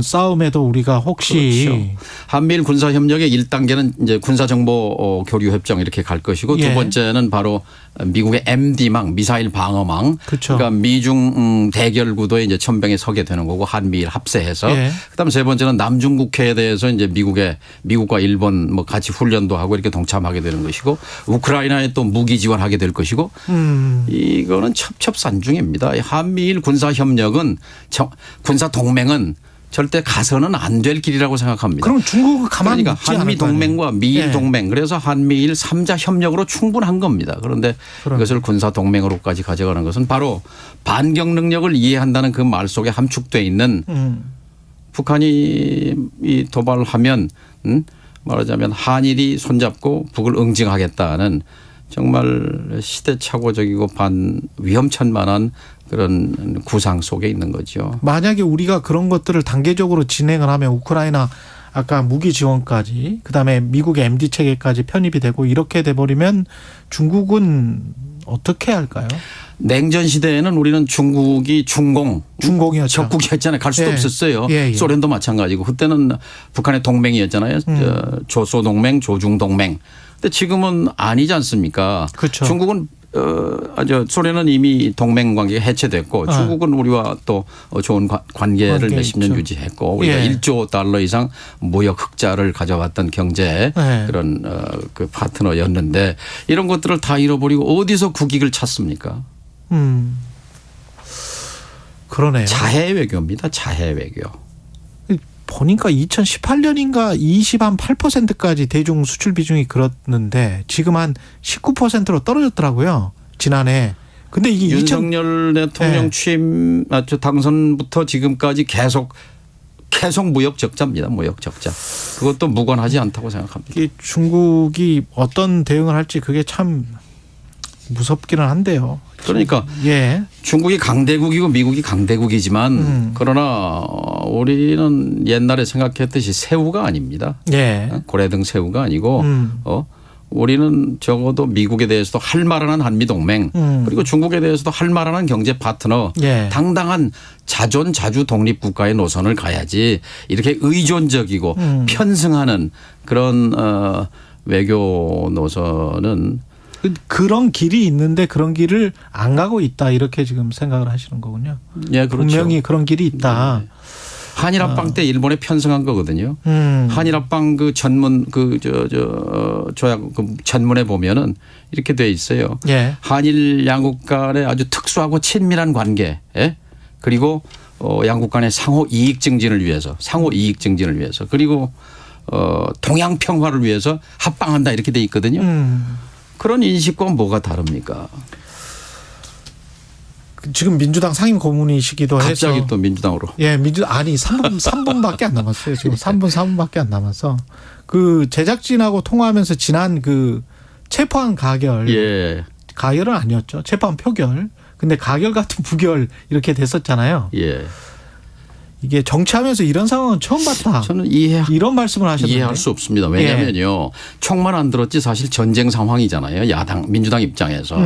싸움에도 우리가 혹시 그렇죠. 한미일 군사협력의 1단계는 이제 군사정보 교류협정 이렇게 갈 것이고 두 번째는 바로 미국의 MD망 미사일 방어망 그러니까 미중 대결 구도에 이제 천병에 서게 되는 거고 한미일 합세해서 그다음 세 번째는 남중국해에 대해서 이제 미국과 일본 뭐 같이 훈련도 하고 이렇게 동참하게 되는 것이고 우크라이나에 또 무기 지원하게 될 것이고 이거는 첩첩산중입니다. 한미일 군사협력은 군사 동맹은 절대 가서는 안 될 길이라고 생각합니다. 그럼 중국은 가만히 그러니까 한미 동맹과 미일 동맹 그래서 한미일 3자 협력으로 충분한 겁니다. 그런데 이것을 군사 동맹으로까지 가져가는 것은 바로 반격 능력을 이해한다는 그 말 속에 함축되어 있는 북한이 이 도발하면 말하자면 한일이 손잡고 북을 응징하겠다는 정말 시대착오적이고 위험천만한 그런 구상 속에 있는 거죠. 만약에 우리가 그런 것들을 단계적으로 진행을 하면 우크라이나 아까 무기 지원까지 그다음에 미국의 MD 체계까지 편입이 되고 이렇게 돼버리면 중국은 어떻게 할까요? 냉전 시대에는 우리는 중국이 중공이었죠. 적국이었잖아요. 갈 수도 예. 없었어요. 예, 예. 소련도 마찬가지고 그때는 북한의 동맹이었잖아요. 조소 동맹, 조중 동맹. 근데 지금은 아니지 않습니까? 그렇죠. 중국은 소련은 이미 동맹 관계가 해체됐고 중국은 우리와 또 좋은 관계를 몇십 년 유지했고 우리가 예. 1조 달러 이상 무역 흑자를 가져왔던 경제 예. 그런 그 파트너였는데 이런 것들을 다 잃어버리고 어디서 국익을 찾습니까? 그러네요. 자해 외교입니다. 자해 외교. 보니까 2018년인가 28%까지 대중 수출 비중이 그렇는데 지금 한 19%로 떨어졌더라고요. 지난해. 근데 이게 윤석열 대통령 취임 당선부터 지금까지 계속 무역 적자입니다. 무역 적자. 그것도 무관하지 않다고 생각합니다. 이게 중국이 어떤 대응을 할지 그게 참 무섭기는 한데요. 그러니까 예. 중국이 강대국이고 미국이 강대국이지만 그러나 우리는 옛날에 생각했듯이 새우가 아닙니다. 예. 고래등 새우가 아니고 우리는 적어도 미국에 대해서도 할 만한 한미동맹 그리고 중국에 대해서도 할 만한 경제 파트너 예. 당당한 자주 독립국가의 노선을 가야지 이렇게 의존적이고 편승하는 그런 외교 노선은 그런 길이 있는데 그런 길을 안 가고 있다 이렇게 지금 생각을 하시는 거군요. 예, 그렇죠. 분명히 그런 길이 있다. 네. 한일 합방 때 일본에 편승한 거거든요. 한일 합방 그 전문 조약 그 전문에 보면은 이렇게 돼 있어요. 예. 한일 양국 간의 아주 특수하고 친밀한 관계, 그리고 양국 간의 상호 이익 증진을 위해서, 그리고 동양 평화를 위해서 합방한다 이렇게 돼 있거든요. 그런 인식과 뭐가 다릅니까? 지금 민주당 상임 고문이시기도 해서 갑자기 또 민주당으로. 예, 3분밖에 안 남았어요. 지금 4분밖에 안 남아서 그 제작진하고 통화하면서 지난 그 체포한 가결, 예. 가결은 아니었죠. 체포한 표결. 근데 가결 같은 부결 이렇게 됐었잖아요. 예. 이게 정치하면서 이런 상황은 처음 봤다. 저는 이런 말씀을 하셨는데 이해할 수 없습니다. 왜냐하면요, 총만 안 들었지 사실 전쟁 상황이잖아요. 민주당 입장에서.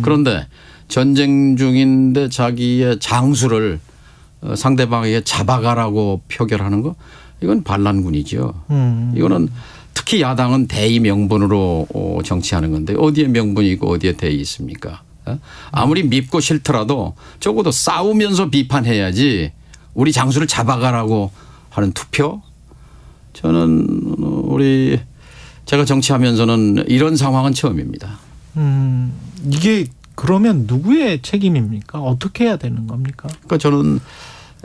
그런데 전쟁 중인데 자기의 장수를 상대방에게 잡아가라고 표결하는 거, 이건 반란군이죠. 이거는 특히 야당은 대의 명분으로 정치하는 건데 어디에 명분이 있고 어디에 대의 있습니까? 아무리 밉고 싫더라도 적어도 싸우면서 비판해야지. 우리 장수를 잡아가라고 하는 투표? 저는 제가 정치하면서는 이런 상황은 처음입니다. 이게 그러면 누구의 책임입니까? 어떻게 해야 되는 겁니까? 그러니까 저는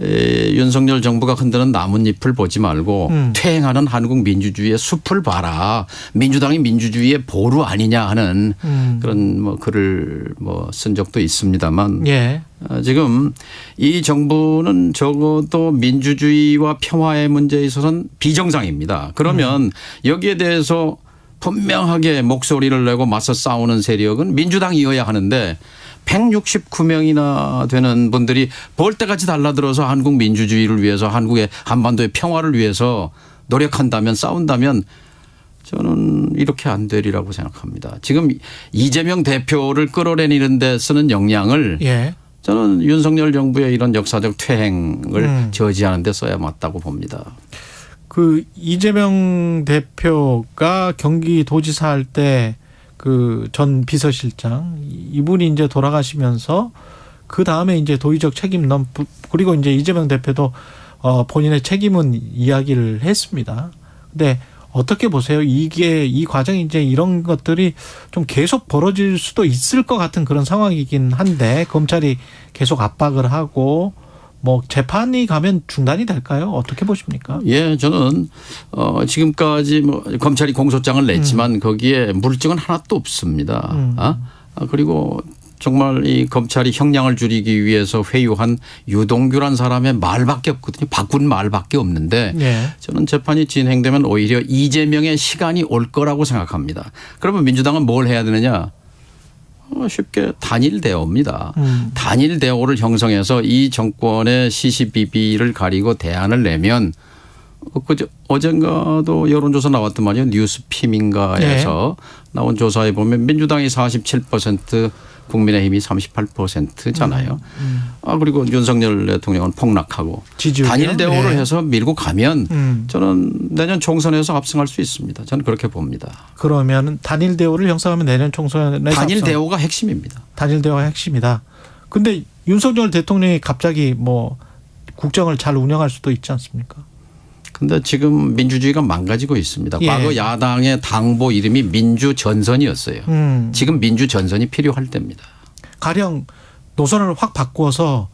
윤석열 정부가 흔드는 나뭇잎을 보지 말고 퇴행하는 한국 민주주의의 숲을 봐라. 민주당이 민주주의의 보루 아니냐 하는 그런 글을 쓴 적도 있습니다만 예. 지금 이 정부는 적어도 민주주의와 평화의 문제에 있어서는 비정상입니다. 그러면 여기에 대해서 분명하게 목소리를 내고 맞서 싸우는 세력은 민주당이어야 하는데 169명이나 되는 분들이 벌떼같이 달라들어서 한국 민주주의를 위해서 한국의 한반도의 평화를 위해서 노력한다면 싸운다면 저는 이렇게 안 되리라고 생각합니다. 지금 이재명 대표를 끌어내리는 데 쓰는 역량을 저는 윤석열 정부의 이런 역사적 퇴행을 저지하는 데 써야 맞다고 봅니다. 그 이재명 대표가 경기도지사 할 때 그 전 비서실장 이분이 이제 돌아가시면서 그 다음에 이제 도의적 책임 그리고 이제 이재명 대표도 본인의 책임은 이야기를 했습니다. 근데 어떻게 보세요? 이 과정이 이제 이런 것들이 좀 계속 벌어질 수도 있을 것 같은 그런 상황이긴 한데 검찰이 계속 압박을 하고 재판이 가면 중단이 될까요? 어떻게 보십니까? 예, 저는 지금까지 검찰이 공소장을 냈지만 거기에 물증은 하나도 없습니다. 그리고 정말 이 검찰이 형량을 줄이기 위해서 회유한 유동규란 사람의 말밖에 없거든요. 바꾼 말밖에 없는데 저는 재판이 진행되면 오히려 이재명의 시간이 올 거라고 생각합니다. 그러면 민주당은 뭘 해야 되느냐? 쉽게 단일 대오입니다. 단일 대오를 형성해서 이 정권의 시시비비를 가리고 대안을 내면 어젠가도 여론조사 나왔더만요. 뉴스피민가에서 나온 조사에 보면 민주당이 47%, 국민의힘이 38%잖아요. 그리고 윤석열 대통령은 폭락하고 단일 대우를 해서 밀고 가면 저는 내년 총선에서 압승할 수 있습니다. 저는 그렇게 봅니다. 그러면 단일 대우를 형성하면 내년 총선에서 단일 대우가 핵심입니다. 단일 대우가 핵심이다. 근데 윤석열 대통령이 갑자기 뭐 국정을 잘 운영할 수도 있지 않습니까? 근데 지금 민주주의가 망가지고 있습니다. 예. 과거 야당의 당보 이름이 민주전선이었어요. 지금 민주전선이 필요할 때입니다. 가령 노선을 확 바꿔서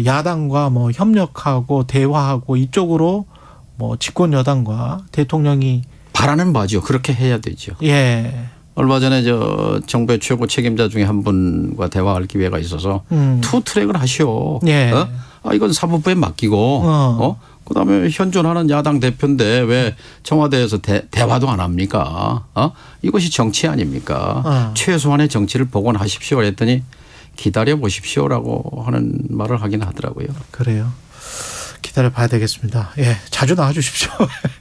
야당과 뭐 협력하고 대화하고 이쪽으로 뭐 집권 여당과 대통령이 바라는 바죠. 그렇게 해야 되죠. 예. 얼마 전에 정부의 최고 책임자 중에 한 분과 대화할 기회가 있어서 투 트랙을 하시오. 예. 이건 사법부에 맡기고 그다음에 현존하는 야당 대표인데 왜 청와대에서 대화도 안 합니까? 이것이 정치 아닙니까? 최소한의 정치를 복원하십시오 했더니 기다려 보십시오라고 하는 말을 하긴 하더라고요. 그래요. 기다려 봐야 되겠습니다. 예, 자주 나와 주십시오.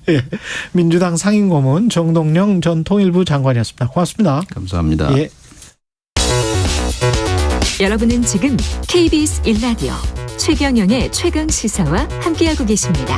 예. 민주당 상임고문 정동영 전 통일부 장관이었습니다. 고맙습니다. 감사합니다. 예. 여러분은 지금 KBS 1라디오 최경영의 최강 시사와 함께하고 계십니다.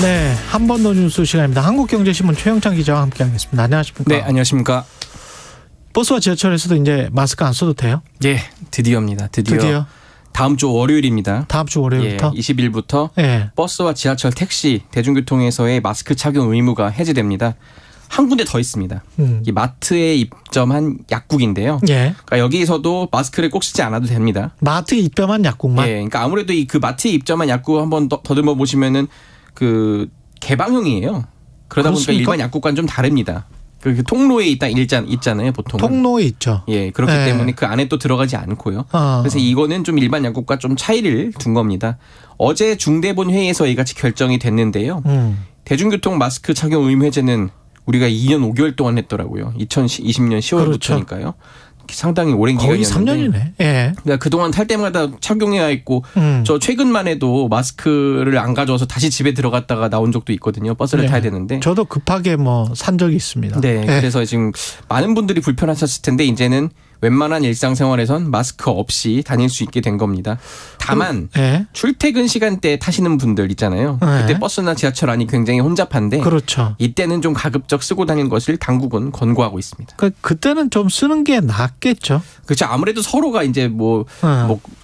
네, 한 번 더 뉴스 시간입니다. 한국경제신문 최영찬 기자와 함께하겠습니다. 안녕하십니까? 네, 안녕하십니까? 버스와 지하철에서도 이제 마스크 안 써도 돼요? 예, 드디어입니다. 드디어. 다음 주 월요일입니다. 다음 주 월요일부터? 예, 20일부터 예. 버스와 지하철, 택시, 대중교통에서의 마스크 착용 의무가 해제됩니다. 한 군데 더 있습니다. 이 마트에 입점한 약국인데요. 예. 그러니까 여기서도 마스크를 꼭 쓰지 않아도 됩니다. 마트에 입점한 약국만? 예, 그러니까 아무래도 그 마트에 입점한 약국 한번 더듬어 보시면은 그 개방형이에요. 그러다 보니까 일반 약국과는 좀 다릅니다. 그 통로에 있잖아요, 보통. 통로에 있죠. 예, 그렇기 네. 때문에 그 안에 또 들어가지 않고요. 그래서 이거는 좀 일반 약국과 좀 차이를 둔 겁니다. 어제 중대본 회의에서 이같이 결정이 됐는데요. 대중교통 마스크 착용 의무 해제는 우리가 2년 5개월 동안 했더라고요. 2020년 10월부터니까요. 그렇죠. 상당히 오랜 거의 기간이었는데 3년이네. 예. 그러니까 그동안 탈 때마다 착용해야 했고 저 최근만 해도 마스크를 안 가져와서 다시 집에 들어갔다가 나온 적도 있거든요. 버스를 타야 되는데. 저도 급하게 산 적이 있습니다. 네. 그래서 지금 많은 분들이 불편하셨을 텐데 이제는 웬만한 일상생활에선 마스크 없이 다닐 수 있게 된 겁니다. 다만 출퇴근 시간대에 타시는 분들 있잖아요. 그때 버스나 지하철 안이 굉장히 혼잡한데 그렇죠. 이때는 좀 가급적 쓰고 다니는 것을 당국은 권고하고 있습니다. 그때는 좀 쓰는 게 낫겠죠. 그렇죠. 아무래도 서로가 이제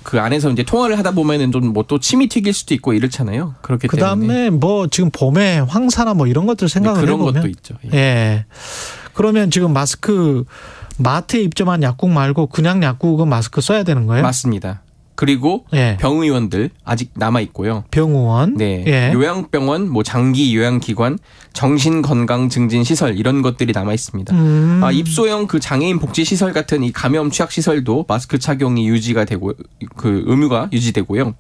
그 안에서 이제 통화를 하다 보면은 좀 또 침이 튀길 수도 있고 이렇잖아요. 그렇기 때문에. 그다음에 지금 봄에 황사나 이런 것들 생각을 그런 해보면 것도 있죠. 예. 그러면 지금 마스크 마트에 입점한 약국 말고 그냥 약국은 마스크 써야 되는 거예요? 맞습니다. 그리고 병의원들 아직 남아 있고요. 병의원, 네, 요양병원, 장기 요양기관, 정신건강증진시설 이런 것들이 남아 있습니다. 입소형 그 장애인 복지시설 같은 이 감염 취약시설도 마스크 착용이 유지가 되고 그 의무가 유지되고요.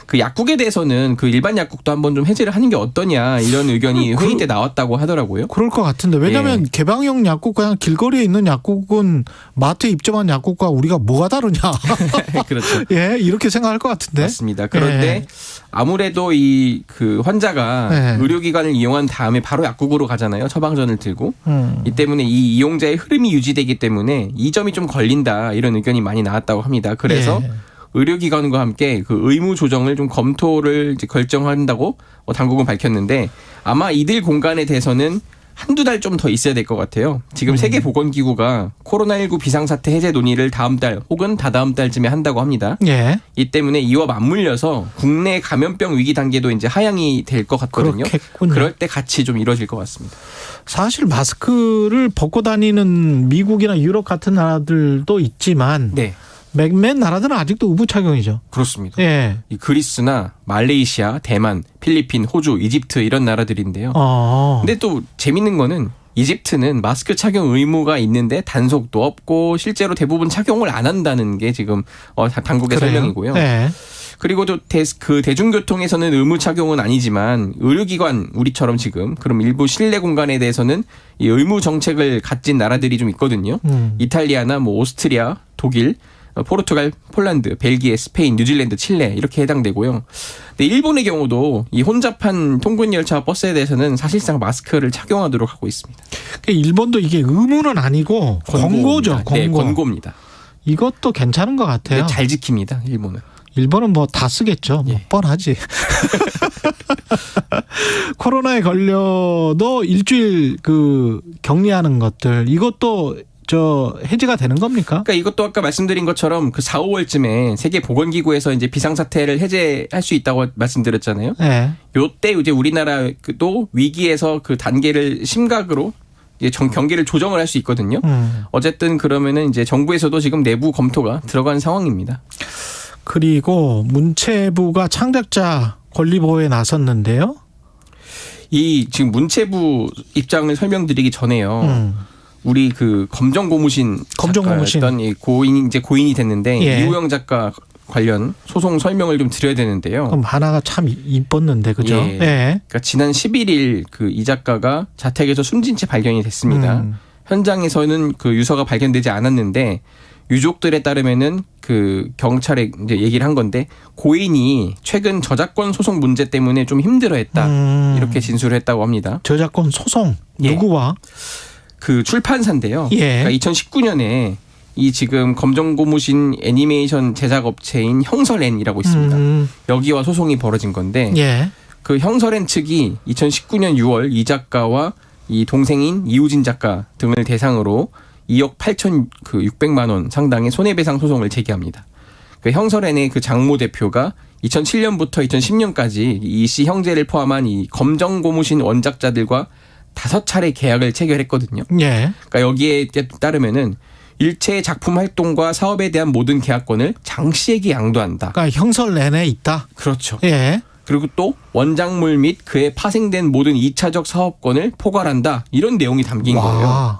그 약국에 대해서는 그 일반 약국도 한번 좀 해제를 하는 게 어떠냐 이런 의견이 회의 때 나왔다고 하더라고요. 그럴 것 같은데 왜냐하면 개방형 약국 그냥 길거리에 있는 약국은 마트에 입점한 약국과 우리가 뭐가 다르냐. 그렇죠. 예, 이렇게 생각할 것 같은데. 맞습니다. 그런데 아무래도 이 그 환자가 의료기관을 이용한 다음에 바로 약국으로 가잖아요. 처방전을 들고. 이 때문에 이 이용자의 흐름이 유지되기 때문에 이 점이 좀 걸린다 이런 의견이 많이 나왔다고 합니다. 그래서 의료기관과 함께 그 의무 조정을 좀 검토를 이제 결정한다고 당국은 밝혔는데 아마 이들 공간에 대해서는 한두 달 좀 더 있어야 될 것 같아요. 지금 세계보건기구가 코로나19 비상사태 해제 논의를 다음 달 혹은 다다음 달쯤에 한다고 합니다. 이 때문에 이와 맞물려서 국내 감염병 위기 단계도 이제 하향이 될 것 같거든요. 그렇겠군요. 그럴 때 같이 좀 이루어질 것 같습니다. 사실 마스크를 벗고 다니는 미국이나 유럽 같은 나라들도 있지만 몇몇 나라들은 아직도 의무 착용이죠. 그렇습니다. 예. 이 그리스나 말레이시아, 대만, 필리핀, 호주, 이집트 이런 나라들인데요. 근데 또 재밌는 거는 이집트는 마스크 착용 의무가 있는데 단속도 없고 실제로 대부분 착용을 안 한다는 게 지금 당국의 그래요? 설명이고요. 네. 그리고 또 그 대중교통에서는 의무 착용은 아니지만 의료기관 우리처럼 지금 그럼 일부 실내 공간에 대해서는 이 의무 정책을 갖진 나라들이 좀 있거든요. 이탈리아나 뭐 오스트리아, 독일, 포르투갈, 폴란드, 벨기에, 스페인, 뉴질랜드, 칠레 이렇게 해당되고요. 근데 일본의 경우도 이 혼잡한 통근 열차와 버스에 대해서는 사실상 마스크를 착용하도록 하고 있습니다. 일본도 이게 의무는 아니고 권고죠. 권고. 네, 권고입니다. 이것도 괜찮은 것 같아요. 잘 지킵니다. 일본은. 일본은 뭐 다 쓰겠죠. 뭐 뻔하지. 코로나에 걸려도 일주일 격리하는 것들 이것도 해지가 되는 겁니까? 그러니까 이것도 아까 말씀드린 것처럼 그 4, 5월쯤에 세계보건기구에서 이제 비상사태를 해제할 수 있다고 말씀드렸잖아요. 네. 요때 이제 우리나라도 위기에서 그 단계를 심각으로 이제 경계를 조정을 할 수 있거든요. 어쨌든 그러면은 이제 정부에서도 지금 내부 검토가 들어간 상황입니다. 그리고 문체부가 창작자 권리 보호에 나섰는데요. 이 지금 문체부 입장을 설명드리기 전에요. 우리 그 검정고무신 작가였던 이 고인이 됐는데 예. 이우영 작가 관련 소송 설명을 좀 드려야 되는데요. 그럼 하나가 참 이뻤는데 그죠? 예. 그러니까 지난 11일 그 이 작가가 자택에서 숨진 채 발견이 됐습니다. 현장에서는 그 유서가 발견되지 않았는데 유족들에 따르면은 그 경찰에 이제 얘기를 한 건데 고인이 최근 저작권 소송 문제 때문에 좀 힘들어했다 이렇게 진술을 했다고 합니다. 저작권 소송 누구와? 그 출판사인데요. 예. 그러니까 2019년에 이 지금 검정고무신 애니메이션 제작업체인 형설엔이라고 있습니다. 여기와 소송이 벌어진 건데 예. 그 형설엔 측이 2019년 6월 이 작가와 이 동생인 이우진 작가 등을 대상으로 2억 8,600만 원 상당의 손해배상 소송을 제기합니다. 그 형설엔의 그 장모 대표가 2007년부터 2010년까지 이 씨 형제를 포함한 이 검정고무신 원작자들과 5차례 계약을 체결했거든요. 예. 그러니까 여기에 따르면은 일체의 작품 활동과 사업에 대한 모든 계약권을 장 씨에게 양도한다. 그러니까 형설 내내 있다. 그렇죠. 예. 그리고 또 원작물 및 그에 파생된 모든 2차적 사업권을 포괄한다. 이런 내용이 담긴 거예요.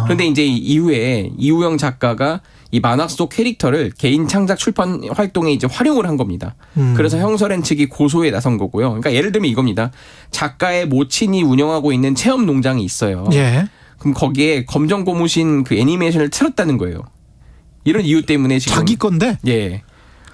그런데 이제 이후에 이우영 작가가 이 만화 속 캐릭터를 개인 창작 출판 활동에 이제 활용을 한 겁니다. 그래서 형설엔 측이 고소에 나선 거고요. 그러니까 예를 들면 이겁니다. 작가의 모친이 운영하고 있는 체험 농장이 있어요. 예. 그럼 거기에 검정고무신 그 애니메이션을 틀었다는 거예요. 이런 이유 때문에 지금 자기 건데? 예.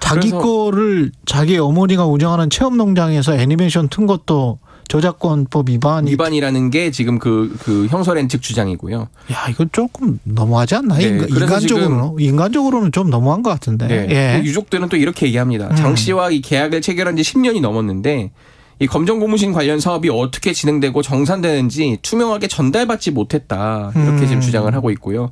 자기 거를 자기 어머니가 운영하는 체험 농장에서 애니메이션 튼 것도 저작권법 위반이라는 게 지금 그 형설엔 측 주장이고요. 야, 이건 조금 너무하지 않나? 네, 인간적으로는 좀 너무한 것 같은데. 네. 예. 유족들은 또 이렇게 얘기합니다. 장 씨와 이 계약을 체결한 지 10년이 넘었는데 이 검정고무신 관련 사업이 어떻게 진행되고 정산되는지 투명하게 전달받지 못했다. 이렇게 지금 주장을 하고 있고요.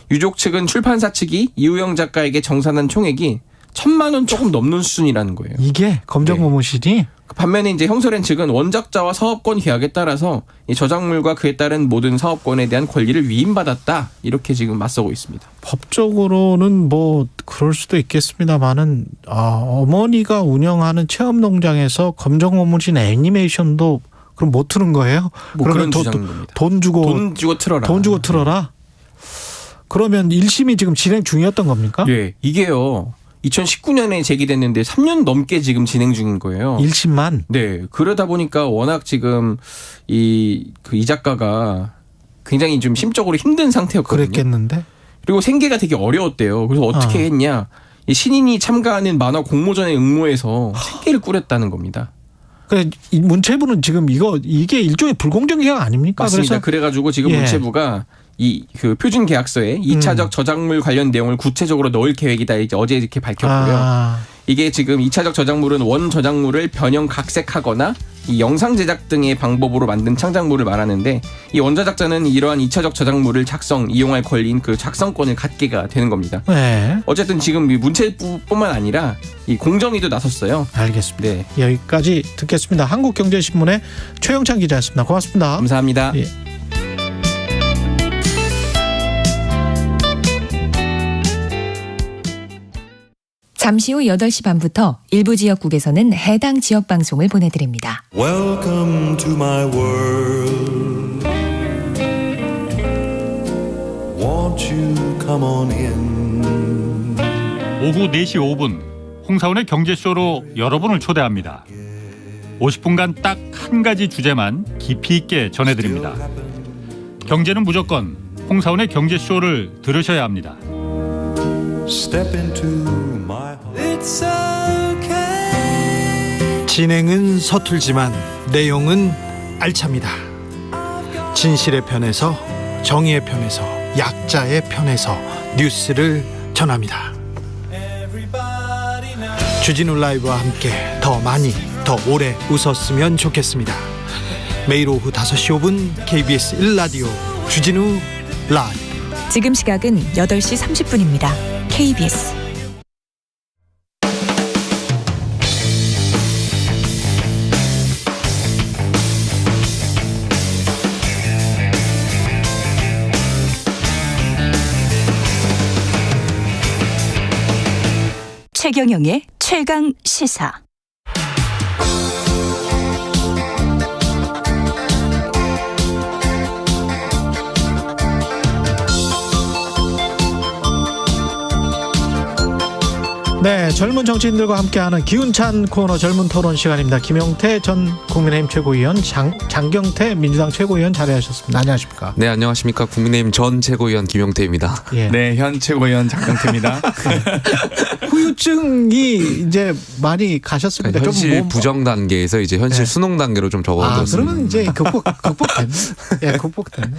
유족 측은 출판사 측이 이우영 작가에게 정산한 총액이 1,000만 원 조금 넘는 수준이라는 거예요. 이게 검정고무신이? 반면에 이제 형설엔 측은 원작자와 사업권 계약에 따라서 이 저작물과 그에 따른 모든 사업권에 대한 권리를 위임받았다. 이렇게 지금 맞서고 있습니다. 법적으로는 뭐 그럴 수도 있겠습니다만은 어머니가 운영하는 체험 농장에서 검정고무신 애니메이션도 그럼 못 틀은 거예요? 뭐 그런 주장인 겁니다. 돈 주고 틀어라. 돈 주고 틀어라. 그러면 1심이 지금 진행 중이었던 겁니까? 네, 이게요. 2019년에 제기됐는데 3년 넘게 지금 진행 중인 거예요. 1심만? 네. 그러다 보니까 워낙 지금 이 작가가 굉장히 좀 심적으로 힘든 상태였거든요. 그랬겠는데? 그리고 생계가 되게 어려웠대요. 그래서 어떻게 했냐. 이 신인이 참가하는 만화 공모전에 응모해서 생계를 꾸렸다는 겁니다. 그래, 문체부는 지금 이게 일종의 불공정 계약 아닙니까? 맞습니다. 그래가지고 지금 문체부가 그 표준 계약서에 2차적 저작물 관련 내용을 구체적으로 넣을 계획이다. 이제 어제 이렇게 밝혔고요. 이게 지금 2차적 저작물은 원 저작물을 변형 각색하거나 이 영상 제작 등의 방법으로 만든 창작물을 말하는데 이 원저작자는 이러한 2차적 저작물을 작성, 이용할 권리인 그 작성권을 갖게가 되는 겁니다. 네. 어쨌든 지금 문체부뿐만 아니라 이 공정위도 나섰어요. 알겠습니다. 네. 여기까지 듣겠습니다. 한국경제신문의 최영찬 기자였습니다. 고맙습니다. 감사합니다. 예. 잠시 후 8시 반부터 일부 지역국에서는 해당 지역 방송을 보내드립니다. Welcome to my world. 오후 4시 5분 홍사원의 경제쇼로 여러분을 초대합니다. 50분간 딱 한 가지 주제만 깊이 있게 전해드립니다. 경제는 무조건 홍사원의 경제쇼를 들으셔야 합니다. 진행은 서툴지만 내용은 알찹니다. 진실의 편에서, 정의의 편에서, 약자의 편에서 뉴스를 전합니다. 주진우 라이브와 함께 더 많이, 더 오래 웃었으면 좋겠습니다. 매일 오후 5시 5분 KBS 1라디오 주진우 라이브. 지금 시각은 8시 30분입니다. KBS 최경영의 최강 시사. 네, 젊은 정치인들과 함께하는 기운찬 코너 젊은 토론 시간입니다. 김용태 전 국민의힘 최고위원, 장경태 민주당 최고위원 자리하셨습니다. 안녕하십니까? 네, 안녕하십니까? 국민의힘 전 최고위원 김용태입니다. 예. 네, 현 최고위원 장경태입니다. 후유증이 이제 많이 가셨습니다. 현실 부정 단계에서 이제 현실 수능 단계로 좀 적어졌습니다. 그러면 이제 극복됐네. 예, 극복됐네.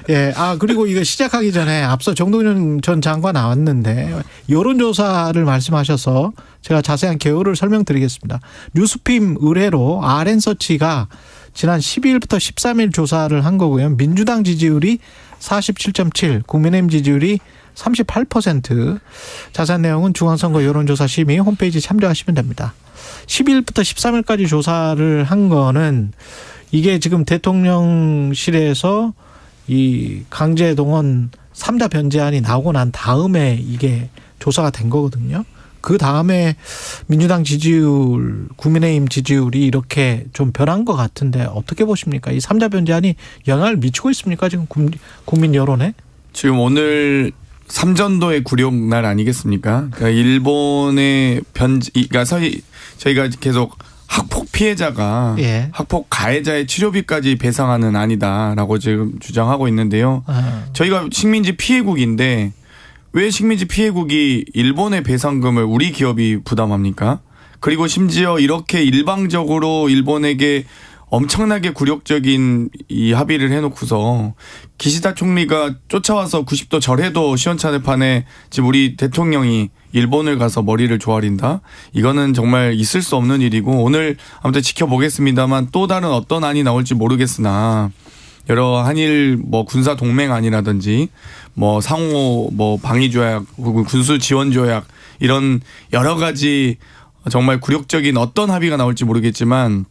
예, 그리고 이거 시작하기 전에 앞서 정동윤 전 장관 나왔는데 여론조사를 말씀하셔서 제가 자세한 개요를 설명드리겠습니다. 뉴스핌 의뢰로 RN서치가 지난 12일부터 13일 조사를 한 거고요. 민주당 지지율이 47.7, 국민의힘 지지율이 38%. 자세한 내용은 중앙선거 여론조사 심의 홈페이지 참조하시면 됩니다. 10일부터 13일까지 조사를 한 거는 이게 지금 대통령실에서 이 강제동원 3자 변제안이 나오고 난 다음에 이게 조사가 된 거거든요. 그 다음에 민주당 지지율, 국민의힘 지지율이 이렇게 좀 변한 것 같은데 어떻게 보십니까? 이 3자 변제안이 영향을 미치고 있습니까? 지금 국민 여론에? 지금 오늘 삼전도의 굴욕 날 아니겠습니까? 그러니까 일본의 그러니까 저희가 계속 학폭 피해자가 학폭 가해자의 치료비까지 배상하는 안이다라고 지금 주장하고 있는데요. 저희가 식민지 피해국인데 왜 식민지 피해국이 일본의 배상금을 우리 기업이 부담합니까? 그리고 심지어 이렇게 일방적으로 일본에게 엄청나게 굴욕적인 이 합의를 해놓고서 기시다 총리가 쫓아와서 90도 절해도 시원찮을 판에 지금 우리 대통령이 일본을 가서 머리를 조아린다? 이거는 정말 있을 수 없는 일이고 오늘 아무튼 지켜보겠습니다만 또 다른 어떤 안이 나올지 모르겠으나 여러 한일 군사 동맹안이라든지 상호 방위 조약 혹은 군수 지원 조약 이런 여러 가지 정말 굴욕적인 어떤 합의가 나올지 모르겠지만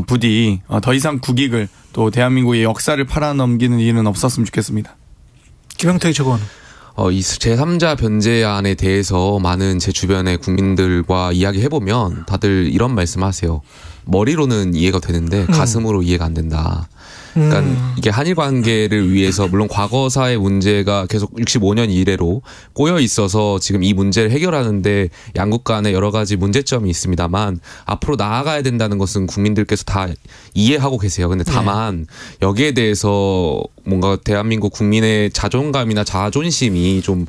부디 더 이상 국익을 또 대한민국의 역사를 팔아넘기는 일은 없었으면 좋겠습니다. 김용태 최고원. 이 제3자 변제안에 대해서 많은 제 주변의 국민들과 이야기해보면 다들 이런 말씀하세요. 머리로는 이해가 되는데 가슴으로 이해가 안 된다. 그러니까 이게 한일 관계를 위해서 물론 과거사의 문제가 계속 65년 이래로 꼬여 있어서 지금 이 문제를 해결하는데 양국 간에 여러 가지 문제점이 있습니다만 앞으로 나아가야 된다는 것은 국민들께서 다 이해하고 계세요. 근데 다만 여기에 대해서 뭔가 대한민국 국민의 자존감이나 자존심이 좀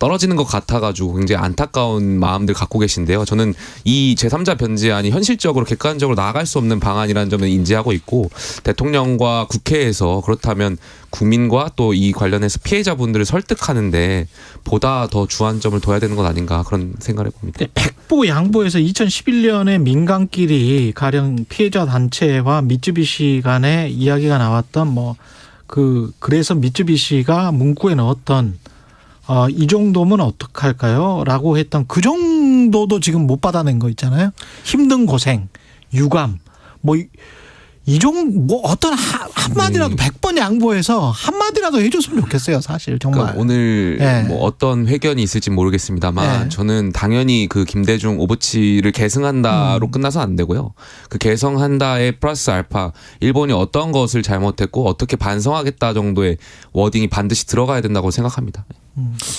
떨어지는 것 같아가지고 굉장히 안타까운 마음들 갖고 계신데요. 저는 이 제3자 변제안이 현실적으로 객관적으로 나아갈 수 없는 방안이라는 점을 인지하고 있고 대통령과 국회에서 그렇다면 국민과 또 이 관련해서 피해자분들을 설득하는데 보다 더 주안점을 둬야 되는 것 아닌가 그런 생각을 해봅니다. 백보 양보에서 2011년에 민간끼리 가령 피해자 단체와 미쯔비시 간에 이야기가 나왔던 그래서 미쯔비시가 문구에 넣었던 이 정도면 어떡할까요? 라고 했던 그 정도도 지금 못 받아낸 거 있잖아요. 힘든 고생, 유감, 뭐 어떤 한마디라도 100번 양보해서 한마디라도 해줬으면 좋겠어요, 사실 정말. 그러니까 오늘 뭐 어떤 회견이 있을지 모르겠습니다만 저는 당연히 그 김대중 오부치를 계승한다로 끝나서 안 되고요. 그 계승한다에 플러스 알파 일본이 어떤 것을 잘못했고 어떻게 반성하겠다 정도의 워딩이 반드시 들어가야 된다고 생각합니다.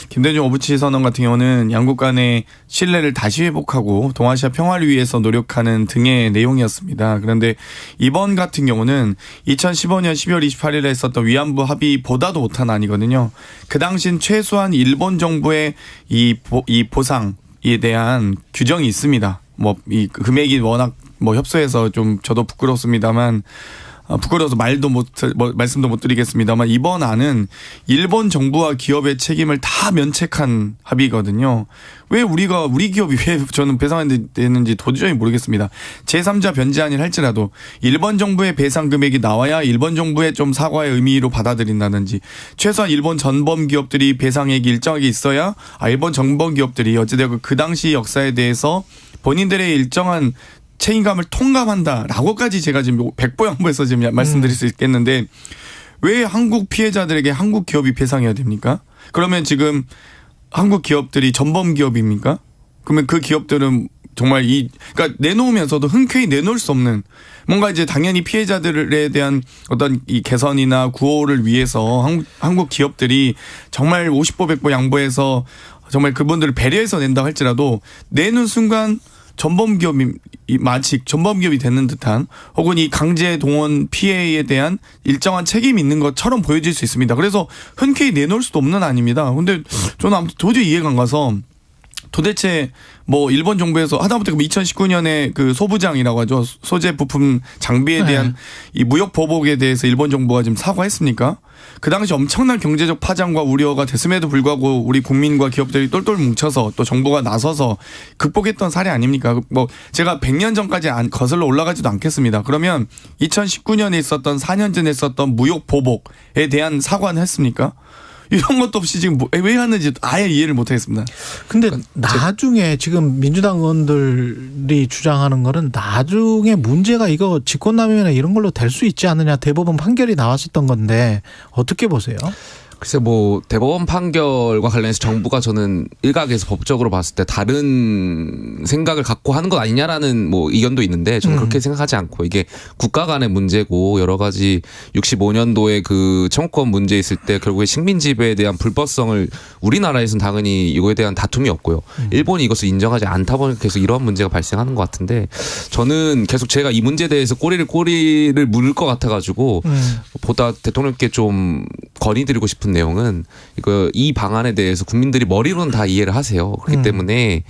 김대중 오부치 선언 같은 경우는 양국 간의 신뢰를 다시 회복하고 동아시아 평화를 위해서 노력하는 등의 내용이었습니다. 그런데 이번 같은 경우는 2015년 12월 28일에 있었던 위안부 합의보다도 못한 안이거든요. 그 당시엔 최소한 일본 정부의 이 보상에 대한 규정이 있습니다. 뭐 이 금액이 워낙 뭐 협소해서 좀 저도 부끄럽습니다만 부끄러워서 말씀도 못 드리겠습니다만 이번 안은 일본 정부와 기업의 책임을 다 면책한 합의거든요. 왜 우리 기업이 왜 저는 배상되는지 도저히 모르겠습니다. 제3자 변제안을 할지라도 일본 정부의 배상 금액이 나와야 일본 정부의 좀 사과의 의미로 받아들인다든지 최소한 일본 전범 기업들이 배상액이 일정하게 있어야 일본 전범 기업들이 어찌되고 그 당시 역사에 대해서 본인들의 일정한 책임감을 통감한다라고까지 제가 지금 백보양보해서 지금 말씀드릴 수 있겠는데 왜 한국 피해자들에게 한국 기업이 배상해야 됩니까? 그러면 지금 한국 기업들이 전범 기업입니까? 그러면 그 기업들은 정말 그러니까 내놓으면서도 흔쾌히 내놓을 수 없는 뭔가 이제 당연히 피해자들에 대한 어떤 이 개선이나 구호를 위해서 한국 기업들이 정말 50보 100보 양보해서 정말 그분들을 배려해서 낸다고 할지라도 내는 순간 전범기업이 마치 전범기업이 되는 듯한 혹은 이 강제 동원 피해에 대한 일정한 책임이 있는 것처럼 보여질 수 있습니다. 그래서 흔쾌히 내놓을 수도 없는 안입니다. 근데 저는 아무튼 도저히 이해가 안 가서 도대체 뭐 일본 정부에서 하다못해 2019년에 그 소부장이라고 하죠. 소재 부품 장비에 대한 이 무역 보복에 대해서 일본 정부가 지금 사과했습니까? 그 당시 엄청난 경제적 파장과 우려가 됐음에도 불구하고 우리 국민과 기업들이 똘똘 뭉쳐서 또 정부가 나서서 극복했던 사례 아닙니까? 뭐 제가 100년 전까지 거슬러 올라가지도 않겠습니다. 그러면 2019년에 있었던 4년 전에 있었던 무역 보복에 대한 사과는 했습니까? 이런 것도 없이 지금 왜 하는지 아예 이해를 못하겠습니다. 근데 나중에 지금 민주당 의원들이 주장하는 거는 나중에 문제가 이거 직권남용이나 이런 걸로 될 수 있지 않느냐 대법원 판결이 나왔었던 건데 어떻게 보세요? 글쎄 뭐 대법원 판결과 관련해서 정부가 저는 일각에서 법적으로 봤을 때 다른 생각을 갖고 하는 것 아니냐라는 뭐 의견도 있는데 저는 그렇게 생각하지 않고 이게 국가 간의 문제고 여러 가지 65년도에 그 청구권 문제 있을 때 결국에 식민 지배에 대한 불법성을 우리나라에서는 당연히 이거에 대한 다툼이 없고요. 일본이 이것을 인정하지 않다 보니까 계속 이런 문제가 발생하는 것 같은데 저는 계속 제가 이 문제에 대해서 꼬리를 물을 것 같아가지고 보다 대통령께 좀 건의드리고 싶은 내용은 이 방안에 대해서 국민들이 머리로는 다 이해를 하세요. 그렇기 때문에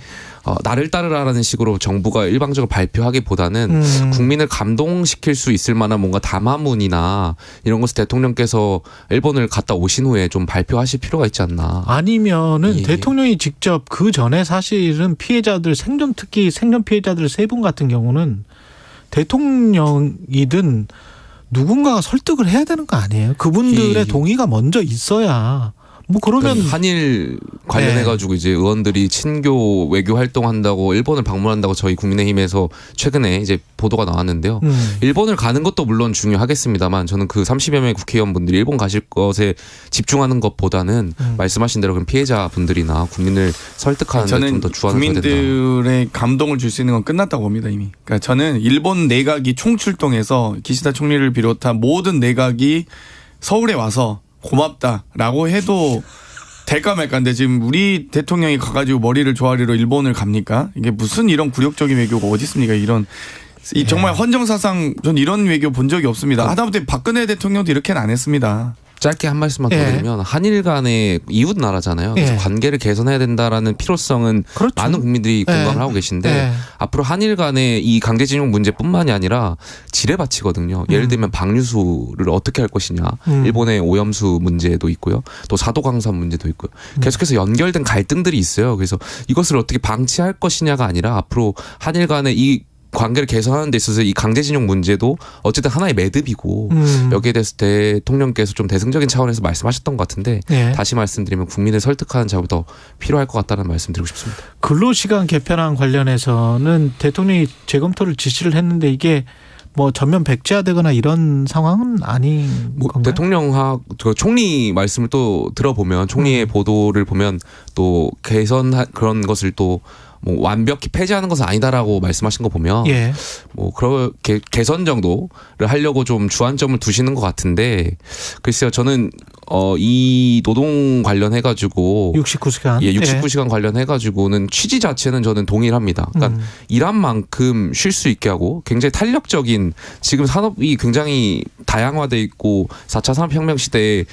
나를 따르라라는 식으로 정부가 일방적으로 발표하기보다는 국민을 감동시킬 수 있을 만한 뭔가 담화문이나 이런 것을 대통령께서 일본을 갔다 오신 후에 좀 발표하실 필요가 있지 않나. 아니면은 대통령이 직접 그 전에 사실은 피해자들 특히 생존 피해자들 3분 같은 경우는 대통령이든 누군가가 설득을 해야 되는 거 아니에요? 그분들의 동의가 먼저 있어야. 뭐 그러면 한일 관련해 가지고 이제 의원들이 친교 외교 활동한다고 일본을 방문한다고 저희 국민의힘에서 최근에 이제 보도가 나왔는데요. 일본을 가는 것도 물론 중요하겠습니다만 저는 그 30여 명의 국회의원분들이 일본 가실 것에 집중하는 것보다는 말씀하신 대로 그런 피해자분들이나 국민을 설득하는 데 좀 더 주안을 해야 된다. 국민들의 감동을 줄 수 있는 건 끝났다고 봅니다 이미. 그러니까 저는 일본 내각이 총출동해서 기시다 총리를 비롯한 모든 내각이 서울에 와서 고맙다라고 해도 될까 말까인데 지금 우리 대통령이 가가지고 머리를 조아리로 일본을 갑니까? 이게 무슨 이런 굴욕적인 외교가 어디 있습니까? 정말 헌정사상 전 이런 외교 본 적이 없습니다. 하다못해 박근혜 대통령도 이렇게는 안 했습니다. 짧게 한 말씀만 더 드리면 한일 간의 이웃 나라잖아요. 그래서 관계를 개선해야 된다라는 필요성은 많은 국민들이 공감을 하고 계신데 앞으로 한일 간의 이 강제징용 문제뿐만이 아니라 지뢰밭이거든요. 예를 들면 방류수를 어떻게 할 것이냐. 일본의 오염수 문제도 있고요. 또 사도광산 문제도 있고요. 계속해서 연결된 갈등들이 있어요. 그래서 이것을 어떻게 방치할 것이냐가 아니라 앞으로 한일 간의 이 관계를 개선하는 데 있어서 이 강제징용 문제도 어쨌든 하나의 매듭이고 여기에 대해서 대통령께서 좀 대승적인 차원에서 말씀하셨던 것 같은데 다시 말씀드리면 국민을 설득하는 작업이 더 필요할 것 같다는 말씀 드리고 싶습니다. 근로시간 개편안 관련해서는 대통령이 재검토를 지시를 했는데 이게 뭐 전면 백지화되거나 이런 상황은 아닌 건가요? 대통령하고 총리 말씀을 또 들어보면 총리의 보도를 보면 또 개선 그런 것을 또 뭐 완벽히 폐지하는 것은 아니다라고 말씀하신 거 보면 예. 뭐 그렇게 개선 정도를 하려고 좀 주안점을 두시는 것 같은데 글쎄요 저는 이 노동 관련해 가지고 69시간 69시간 관련해 가지고는 취지 자체는 저는 동일합니다. 그러니까 일한 만큼 쉴 수 있게 하고 굉장히 탄력적인 지금 산업이 굉장히 다양화돼 있고 4차 산업혁명 시대에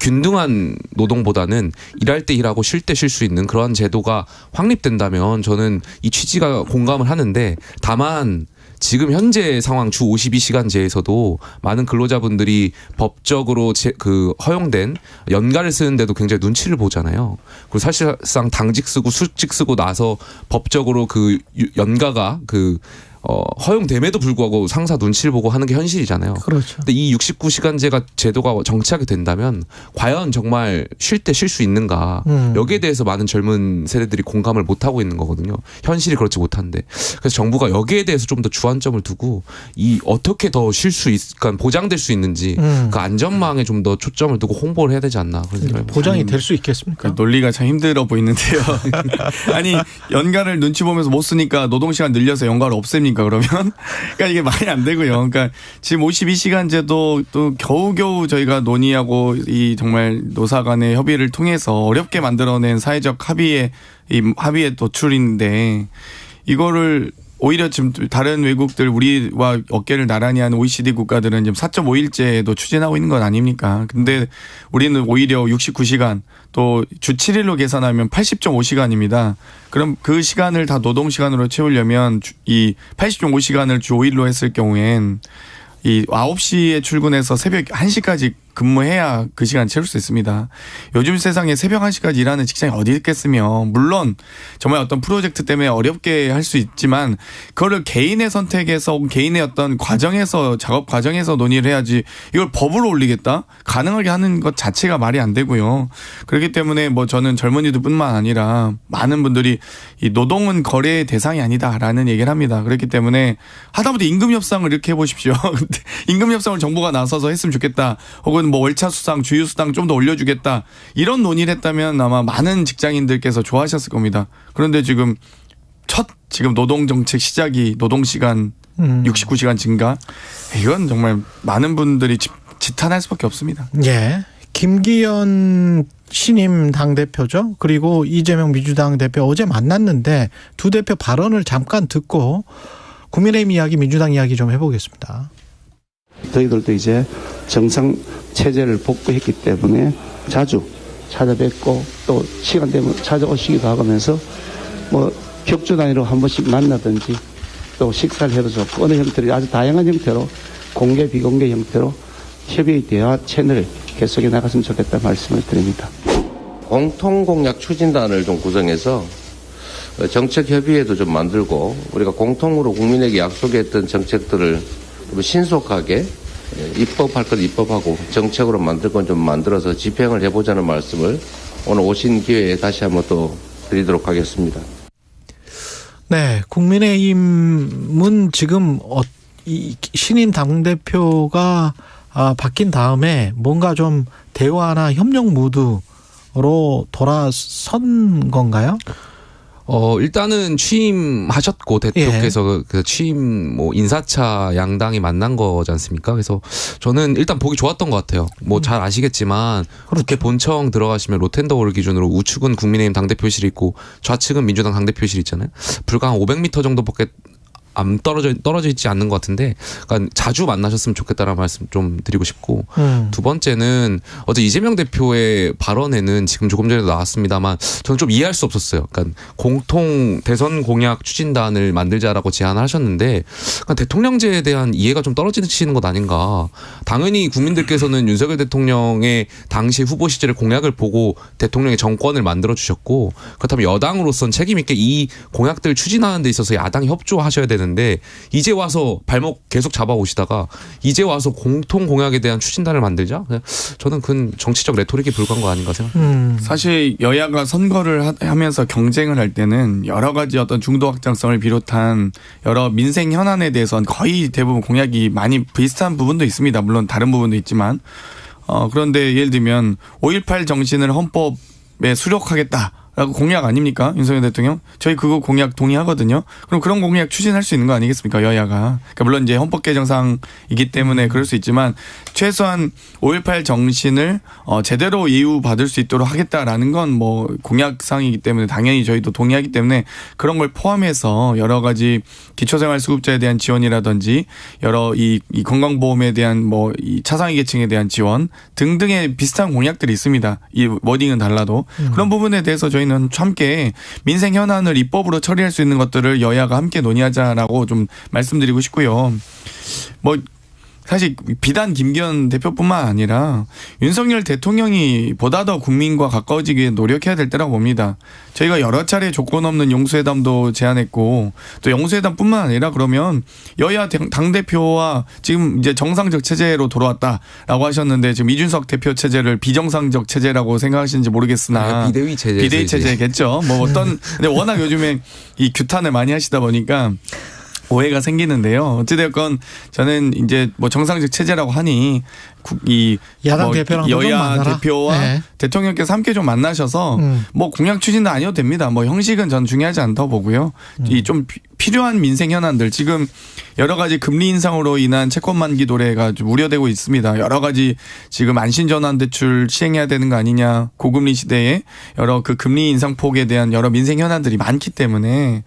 균등한 노동보다는 일할 때 일하고 쉴 때 쉴 수 있는 그런 제도가 확립된다면 저는 이 취지가 공감을 하는데 다만 지금 현재 상황 주 52시간제에서도 많은 근로자분들이 법적으로 허용된 연가를 쓰는데도 굉장히 눈치를 보잖아요. 그리고 사실상 당직 쓰고 수직 쓰고 나서 법적으로 그 연가가 허용됨에도 불구하고 상사 눈치를 보고 하는 게 현실이잖아요. 그렇죠. 근데 이 69시간제가 제도가 정착이 된다면 과연 정말 쉴 때 쉴 수 있는가 여기에 대해서 많은 젊은 세대들이 공감을 못하고 있는 거거든요. 현실이 그렇지 못한데 그래서 정부가 여기에 대해서 좀 더 주안점을 두고 이 어떻게 더 쉴 수 그러니까 보장될 수 있는지 그 안전망에 좀 더 초점을 두고 홍보를 해야 되지 않나 그런 생각이 보장이 될 수 있겠습니까? 논리가 참 힘들어 보이는데요. 아니 연가를 눈치 보면서 못 쓰니까 노동시간 늘려서 연가를 없앱니까? 그러면 그러니까 이게 말이 안 되고요. 그러니까 지금 52시간제도 또 겨우겨우 저희가 논의하고 이 정말 노사 간의 협의를 통해서 어렵게 만들어낸 사회적 합의의 도출인데 이거를 오히려 지금 다른 외국들 우리와 어깨를 나란히 하는 OECD 국가들은 지금 4.5일제도 추진하고 있는 것 아닙니까? 근데 우리는 오히려 69시간 또 주 7일로 계산하면 80.5시간입니다. 그럼 그 시간을 다 노동시간으로 채우려면 이 80.5시간을 주 5일로 했을 경우엔 이 9시에 출근해서 새벽 1시까지 근무해야 그 시간 채울 수 있습니다. 요즘 세상에 새벽 1시까지 일하는 직장이 어디 있겠으며 물론 정말 어떤 프로젝트 때문에 어렵게 할 수 있지만 그거를 개인의 선택에서 개인의 어떤 과정에서 작업 과정에서 논의를 해야지 이걸 법으로 올리겠다? 가능하게 하는 것 자체가 말이 안 되고요. 그렇기 때문에 뭐 저는 젊은이들뿐만 아니라 많은 분들이 이 노동은 거래의 대상이 아니다라는 얘기를 합니다. 그렇기 때문에 하다못해 임금 협상을 이렇게 해보십시오. 임금 협상을 정부가 나서서 했으면 좋겠다. 혹은 뭐 월차 수당, 주휴 수당 좀 더 올려주겠다. 이런 논의를 했다면 아마 많은 직장인들께서 좋아하셨을 겁니다. 그런데 지금 지금 노동정책 시작이 노동시간 69시간 증가. 이건 정말 많은 분들이 지탄할 수밖에 없습니다. 예. 김기현 신임 당대표죠. 그리고 이재명 민주당 대표 어제 만났는데 두 대표 발언을 잠깐 듣고 국민의힘 이야기, 민주당 이야기 좀 해보겠습니다. 저희들도 이제 정상 체제를 복구했기 때문에 자주 찾아뵙고 또 시간 되면 찾아오시기도 하면서 뭐 격주 단위로 한 번씩 만나든지 또 식사를 해도 좋고 어느 형태로 아주 다양한 형태로 공개 비공개 형태로 협의 대화 채널을 계속해 나갔으면 좋겠다 말씀을 드립니다. 공통공약 추진단을 좀 구성해서 정책협의회도 좀 만들고 우리가 공통으로 국민에게 약속했던 정책들을 좀 신속하게 입법할 건 입법하고 정책으로 만들 건 좀 만들어서 집행을 해보자는 말씀을 오늘 오신 기회에 다시 한번 또 드리도록 하겠습니다. 네, 국민의힘은 지금 이 신임 당대표가 바뀐 다음에 뭔가 좀 대화나 협력 무드로 돌아선 건가요? 일단은 취임하셨고 대표께서 그 취임 인사차 양당이 만난 거지 않습니까? 그래서 저는 일단 보기 좋았던 것 같아요. 뭐 잘 아시겠지만 국회 본청 들어가시면 로텐더홀 기준으로 우측은 국민의힘 당대표실이 있고 좌측은 민주당 당대표실이 있잖아요. 불과 한 500m 정도밖에 안 떨어져 있지 않는 것 같은데, 그러니까 자주 만나셨으면 좋겠다라는 말씀 좀 드리고 싶고, 두 번째는 어제 이재명 대표의 발언에는 지금 조금 전에도 나왔습니다만 저는 좀 이해할 수 없었어요. 그러니까 공통 대선 공약 추진단을 만들자라고 제안을 하셨는데, 그러니까 대통령제에 대한 이해가 좀 떨어지시는 것 아닌가. 당연히 국민들께서는 윤석열 대통령의 당시 후보 시절의 공약을 보고 대통령의 정권을 만들어 주셨고, 그렇다면 여당으로서는 책임 있게 이 공약들 추진하는 데 있어서 야당이 협조하셔야 되는데, 되는데 이제 와서 발목 계속 잡아오시다가 이제 와서 공통 공약에 대한 추진단을 만들자? 저는 그건 정치적 레토릭에 불과한 거 아닌가 생각합니다. 사실 여야가 선거를 하면서 경쟁을 할 때는 여러 가지 어떤 중도 확장성을 비롯한 여러 민생 현안에 대해서는 거의 대부분 공약이 많이 비슷한 부분도 있습니다. 물론 다른 부분도 있지만 그런데 예를 들면 5.18 정신을 헌법에 수록하겠다. 라고 공약 아닙니까? 윤석열 대통령. 저희 그거 공약 동의하거든요. 그럼 그런 공약 추진할 수 있는 거 아니겠습니까? 여야가. 그러니까 물론 이제 헌법 개정상이기 때문에 그럴 수 있지만 최소한 5.18 정신을 제대로 이유받을 수 있도록 하겠다라는 건 뭐 공약상이기 때문에 당연히 저희도 동의하기 때문에 그런 걸 포함해서 여러 가지 기초생활수급자에 대한 지원이라든지 여러 이 건강보험에 대한 뭐 이 차상위 계층에 대한 지원 등등의 비슷한 공약들이 있습니다. 이 워딩은 달라도. 그런 부분에 대해서 저희는 함께 민생 현안을 입법으로 처리할 수 있는 것들을 여야가 함께 논의하자라고 좀 말씀드리고 싶고요. 뭐 사실 비단 김기현 대표뿐만 아니라 윤석열 대통령이 보다 더 국민과 가까워지기 위해 노력해야 될 때라고 봅니다. 저희가 여러 차례 조건 없는 영수회담도 제안했고 또 영수회담뿐만 아니라 그러면 여야 당대표와 지금 이제 정상적 체제로 돌아왔다라고 하셨는데 지금 이준석 대표 체제를 비정상적 체제라고 생각하시는지 모르겠으나 비대위 체제. 비대위 체제겠죠. 뭐 어떤 근데 워낙 요즘에 이 규탄을 많이 하시다 보니까 오해가 생기는데요. 어찌되었건 저는 이제 뭐 정상적 체제라고 하니 이 야당 대표랑 여야 대표와 네. 대통령께서 함께 좀 만나셔서 뭐 공약 추진도 아니어도 됩니다. 뭐 형식은 전 중요하지 않다고 보고요. 이 좀 필요한 민생 현안들 지금 여러 가지 금리 인상으로 인한 채권 만기 도래가 좀 우려되고 있습니다. 여러 가지 지금 안심전환 대출 시행해야 되는 거 아니냐. 고금리 시대에 여러 그 금리 인상 폭에 대한 여러 민생 현안들이 많기 때문에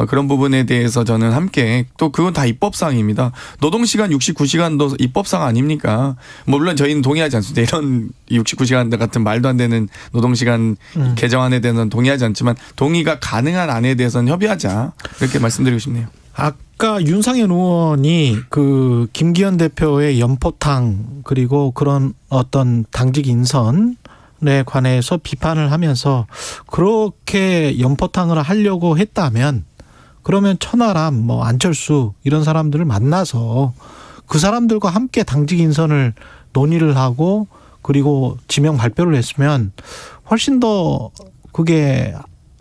그런 부분에 대해서 저는 함께 또 그건 다 입법사항입니다. 노동시간 69시간도 입법사항 아닙니까? 뭐 물론 저희는 동의하지 않습니다. 이런 69시간 같은 말도 안 되는 노동시간 개정안에 대해서는 동의하지 않지만 동의가 가능한 안에 대해서는 협의하자. 이렇게 말씀드리고 싶네요. 아까 윤상현 의원이 그 김기현 대표의 연포탕 그리고 그런 어떤 당직 인선에 관해서 비판을 하면서 그렇게 연포탕을 하려고 했다면 그러면 천하람, 뭐 안철수 이런 사람들을 만나서 그 사람들과 함께 당직 인선을 논의를 하고 그리고 지명 발표를 했으면 훨씬 더 그게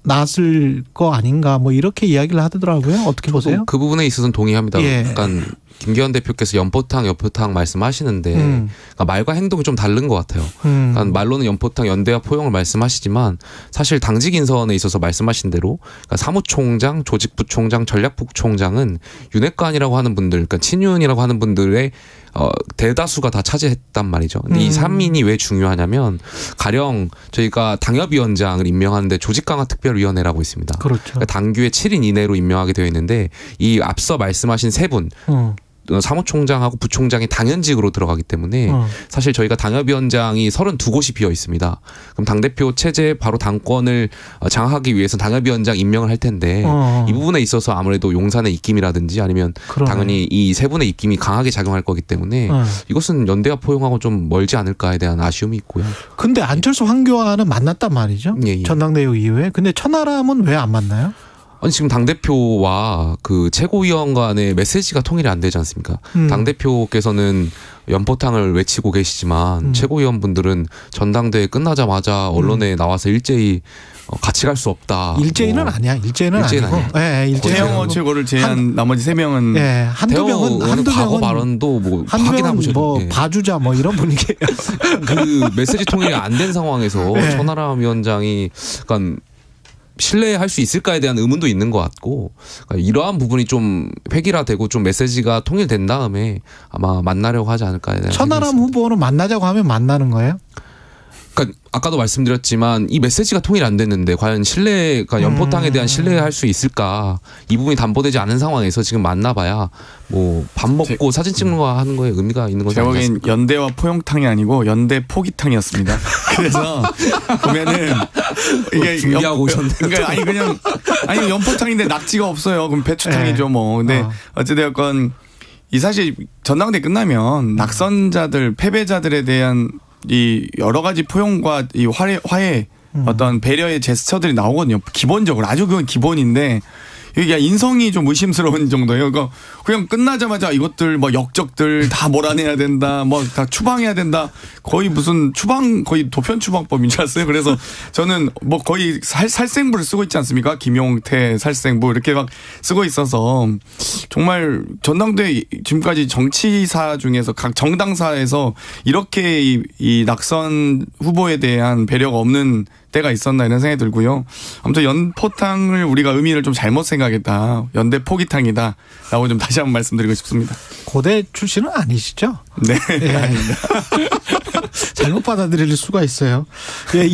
나았을 거 아닌가 뭐 이렇게 이야기를 하더라고요. 어떻게 보세요? 그 부분에 있어서는 동의합니다. 예. 약간 김기현 대표께서 연포탕 말씀하시는데 그러니까 말과 행동이 좀 다른 것 같아요. 그러니까 말로는 연포탕 연대와 포용을 말씀하시지만 사실 당직 인선에 있어서 말씀하신 대로 그러니까 사무총장, 조직부총장, 전략부총장은 윤핵관이라고 하는 분들, 그러니까 친윤이라고 하는 분들의 대다수가 다 차지했단 말이죠. 근데 이 3인이 왜 중요하냐면 가령 저희가 당협위원장을 임명하는데 조직강화특별위원회라고 있습니다. 그렇죠. 그러니까 당규의 7인 이내로 임명하게 되어 있는데 이 앞서 말씀하신 세 분 사무총장하고 부총장이 당연직으로 들어가기 때문에 사실 저희가 당협위원장이 32곳이 비어 있습니다. 그럼 당대표 체제 바로 당권을 장악하기 위해서 당협위원장 임명을 할 텐데 이 부분에 있어서 아무래도 용산의 입김이라든지 아니면 그러네. 당연히 이 세 분의 입김이 강하게 작용할 거기 때문에 이것은 연대와 포용하고 좀 멀지 않을까에 대한 아쉬움이 있고요. 근데 안철수 황교안은 만났단 말이죠. 예. 전당대회 이후에. 근데 천하람은 왜 안 만나요? 아니 지금 당대표와 그 최고위원 간의 메시지가 통일이 안 되지 않습니까? 당대표께서는 연포탕을 외치고 계시지만 최고위원분들은 전당대회 끝나자마자 언론에 나와서 일제히 같이 갈 수 없다. 일제히는 아니야. 일제히는 아니고. 네, 태영호 최고를 제외한 나머지 3명은 네, 한두 명은 과거 발언도 뭐 확인하고 뭐 봐주자 뭐 이런 분위기예요. 그 메시지 통일이 안 된 상황에서 천하람 위원장이 약간 신뢰할 수 있을까에 대한 의문도 있는 것 같고 그러니까 이러한 부분이 좀 획일화되고 좀 메시지가 통일된 다음에 아마 만나려고 하지 않을까에 대한 천하람 후보는 만나자고 하면 만나는 거예요? 그러니까 아까도 말씀드렸지만 이 메시지가 통일 안 됐는데 과연 신뢰가 연포탕에 대한 신뢰할 수 있을까 이 부분이 담보되지 않은 상황에서 지금 만나봐야 뭐 밥 먹고 사진 찍는 거 하는 거에 의미가 있는 거지 않습니까? 제가 보기엔 연대와 포용탕이 아니고 연대 포기탕이었습니다. 그래서 보면은 이게 준비하고 오셨네. 그러니까 아니 연포탕인데 낙지가 없어요. 그럼 배추탕이죠 뭐. 근데 어찌되었건 이 사실 전당대 끝나면 낙선자들 패배자들에 대한 이 여러 가지 포용과 이 화해 어떤 배려의 제스처들이 나오거든요. 기본적으로 아주 그건 기본인데 이게 인성이 좀 의심스러운 정도예요. 그러니까 그냥 끝나자마자 이것들 뭐 역적들 다 몰아내야 된다, 뭐 다 추방해야 된다. 거의 무슨 거의 도편 추방법인 줄 알았어요. 그래서 저는 뭐 거의 살생부를 쓰고 있지 않습니까? 김용태 살생부 이렇게 막 쓰고 있어서 정말 전당대 지금까지 정치사 중에서 각 정당사에서 이렇게 이 낙선 후보에 대한 배려가 없는 때가 있었나 이런 생각이 들고요. 아무튼 연포탕을 우리가 의미를 좀 잘못 생각했다. 연대 포기탕이다. 라고 좀 다시 한번 말씀드리고 싶습니다. 고대 출신은 아니시죠? 네. 예. 아닙니다. 잘못 받아들일 수가 있어요. 예,